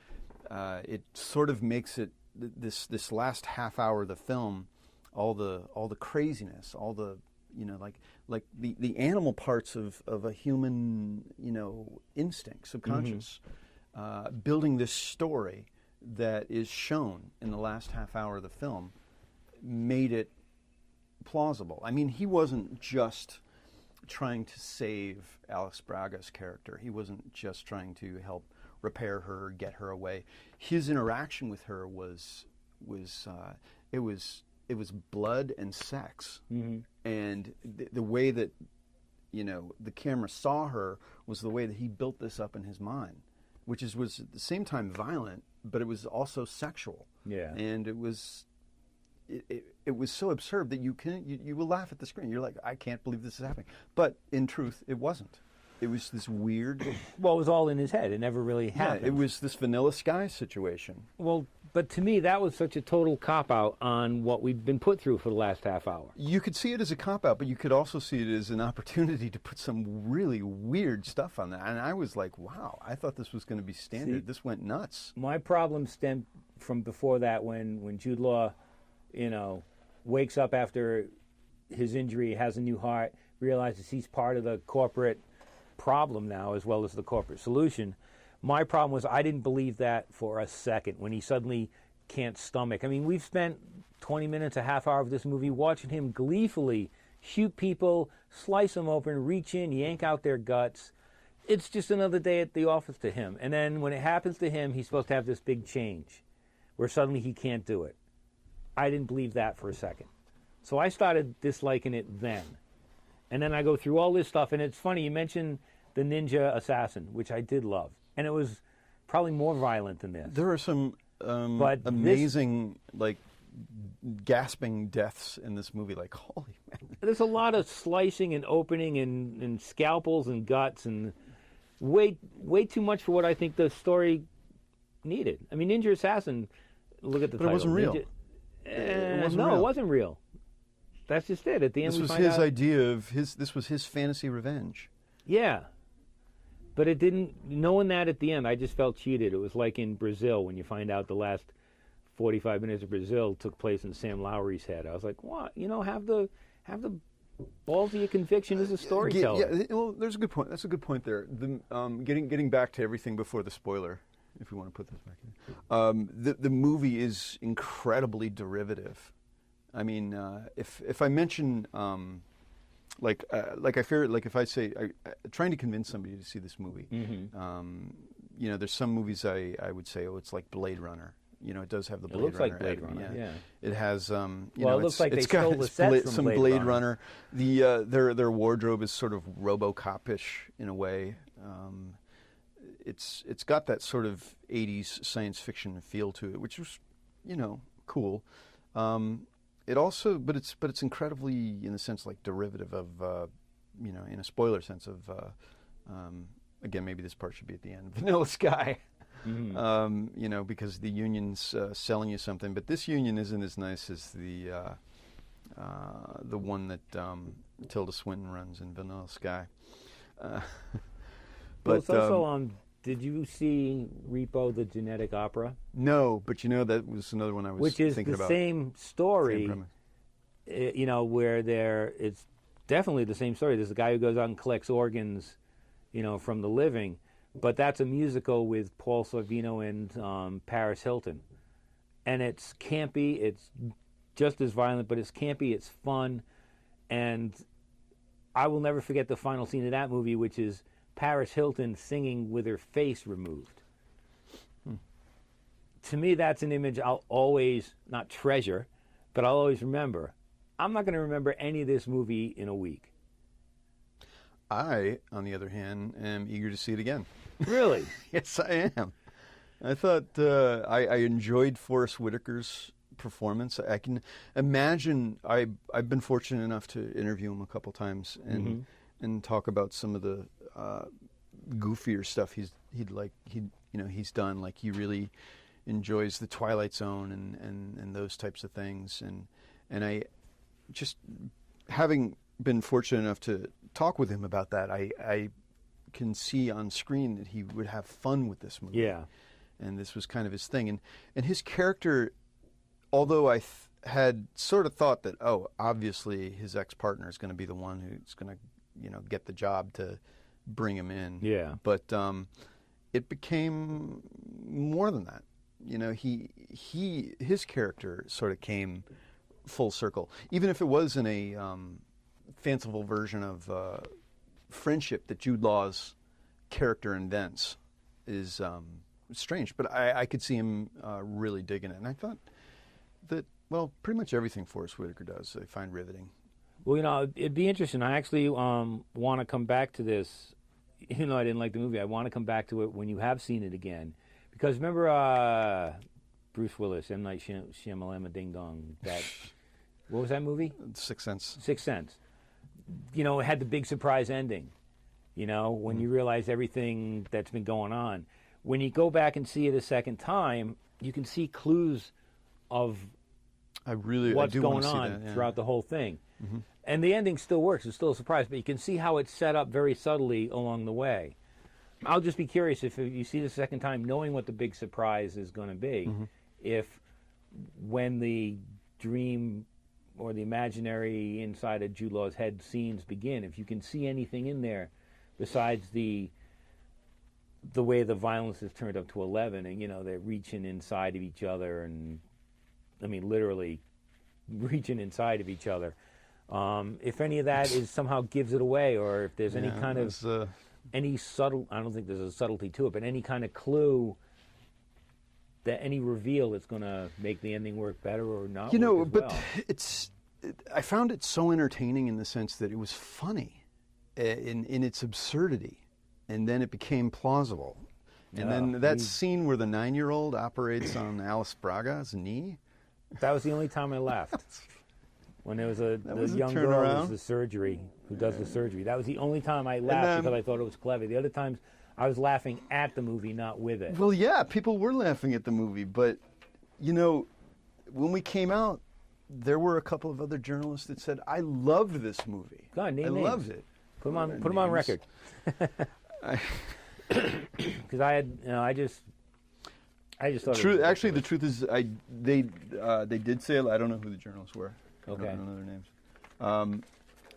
it sort of makes it this last half hour of the film, all the craziness, all the like the animal parts of a human instinct, subconscious, building this story that is shown in the last half hour of the film, made it plausible. I mean, he wasn't just trying to save Alex Braga's character. He wasn't just trying to help repair her, get her away. His interaction with her was blood and sex. And the way that the camera saw her was the way that he built this up in his mind, which was at the same time violent, but it was also sexual. Yeah. And it was so absurd that you will laugh at the screen. You're like, I can't believe this is happening. But in truth, it wasn't. It was this weird. Well, it was all in his head. It never really happened. Yeah, it was this Vanilla Sky situation. Well, but to me, that was such a total cop-out on what we've been put through for the last half hour. You could see it as a cop-out, but you could also see it as an opportunity to put some really weird stuff on that. And I was like, wow, I thought this was going to be standard. This went nuts. My problem stemmed from before that when Jude Law, wakes up after his injury, has a new heart, realizes he's part of the corporate problem now as well as the corporate solution. My problem was I didn't believe that for a second when he suddenly can't stomach. I mean, we've spent 20 minutes, a half hour of this movie watching him gleefully shoot people, slice them open, reach in, yank out their guts. It's just another day at the office to him. And then when it happens to him, he's supposed to have this big change where suddenly he can't do it. I didn't believe that for a second. So I started disliking it then. And then I go through all this stuff, and it's funny, you mentioned the ninja assassin, which I did love. And it was probably more violent than this. There are some amazing, gasping deaths in this movie. Like, holy man. There's a lot of slicing and opening and scalpels and guts and way too much for what I think the story needed. I mean, Ninja Assassin, look at the title. But it wasn't real. It wasn't real. That's just it. At the end, this was his idea of this was his fantasy revenge. Yeah. But it didn't, knowing that at the end, I just felt cheated. It was like in Brazil when you find out the last 45 minutes of Brazil took place in Sam Lowry's head. I was like, what? Have the ballsy conviction as a storyteller. Yeah, well, there's a good point. That's a good point there. Getting back to everything before the spoiler, if we want to put this back in. The movie is incredibly derivative. I mean, if I mention... I fear, if I say, trying to convince somebody to see this movie, there's some movies I would say, it's like Blade Runner. It does have the Blade Runner. It looks like Blade Runner, yeah. It has, it looks like they stole the sets from Blade Runner. Their wardrobe is sort of RoboCop-ish in a way. It's got that sort of 80s science fiction feel to it, which was, cool. It also, but it's incredibly, in a sense, like derivative of, in a spoiler sense of, again, maybe this part should be at the end. Vanilla Sky, because the union's selling you something, but this union isn't as nice as the one that Tilda Swinton runs in Vanilla Sky. But it's also on. Did you see Repo, the genetic opera? No, but that was another one I was thinking about. Which is the same story, where it's definitely the same story. There's a guy who goes out and collects organs, from the living, but that's a musical with Paul Sorvino and Paris Hilton. And it's campy, it's just as violent, but it's campy, it's fun, and I will never forget the final scene of that movie, which is Paris Hilton singing with her face removed. To me, that's an image I'll always, not treasure, but I'll always remember. I'm not going to remember any of this movie in a week. I, on the other hand, am eager to see it again. Really? Yes, I am. I thought I enjoyed Forrest Whitaker's performance. I can imagine, I've been fortunate enough to interview him a couple times and talk about some of the goofier stuff he's done. Like he really enjoys the Twilight Zone and those types of things. And I just, having been fortunate enough to talk with him about that, I can see on screen that he would have fun with this movie. Yeah. And this was kind of his thing. And his character, although I had sort of thought that, obviously his ex-partner is going to be the one who's going to, get the job to bring him in. Yeah. But it became more than that. His character sort of came full circle. Even if it was in a fanciful version of friendship that Jude Law's character invents is strange. But I could see him really digging it. And I thought that, pretty much everything Forrest Whitaker does I find riveting. Well, it'd be interesting. I actually want to come back to this. Even though I didn't like the movie, I want to come back to it when you have seen it again. Because remember Bruce Willis, M. Night Shyamalan, Ding Dong, what was that movie? Sixth Sense. Sixth Sense. It had the big surprise ending, when you realize everything that's been going on. When you go back and see it a second time, you can see clues of what's going on throughout the whole thing. Mm-hmm. And the ending still works. It's still a surprise, but you can see how it's set up very subtly along the way. I'll just be curious if you see the second time, knowing what the big surprise is going to be, if when the dream or the imaginary inside of Jude Law's head scenes begin, if you can see anything in there besides the way the violence is turned up to 11, and they're reaching inside of each other, and I mean literally reaching inside of each other. If any of that is somehow gives it away, or if there's any kind of any subtle, I don't think there's a subtlety to it, but any kind of clue, that any reveal that's going to make the ending work better or not. But I found it so entertaining in the sense that it was funny in its absurdity, and then it became plausible. And then that scene where the 9-year-old operates on Alice Braga's knee. That was the only time I laughed. When there was the young girl who does the surgery. That was the only time I laughed because I thought it was clever. The other times I was laughing at the movie, not with it. Well, yeah, people were laughing at the movie, but when we came out, there were a couple of other journalists that said, "I loved this movie. God, name I names. loved it. Put them on record." Because I just thought. Actually, the truth is, they did say, I don't know who the journalists were. Okay. I don't know their names.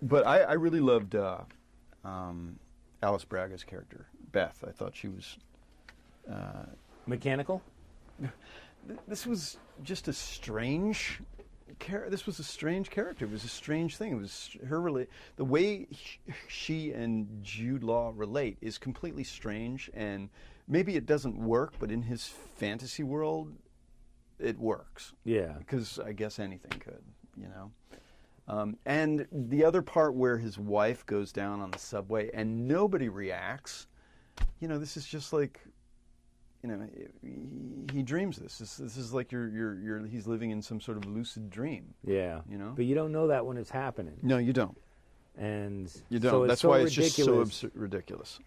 But I really loved Alice Braga's character, Beth. I thought she was mechanical. This was just a strange. This was a strange character. It was a strange thing. It was the way she and Jude Law relate is completely strange, and maybe it doesn't work, but in his fantasy world, it works. Yeah. Because I guess anything could, and the other part where his wife goes down on the subway and nobody reacts, this is just like, he dreams this. This is like he's living in some sort of lucid dream. Yeah. But you don't know that when it's happening. No, you don't. And you don't. So That's so why it's ridiculous. just so ridiculous.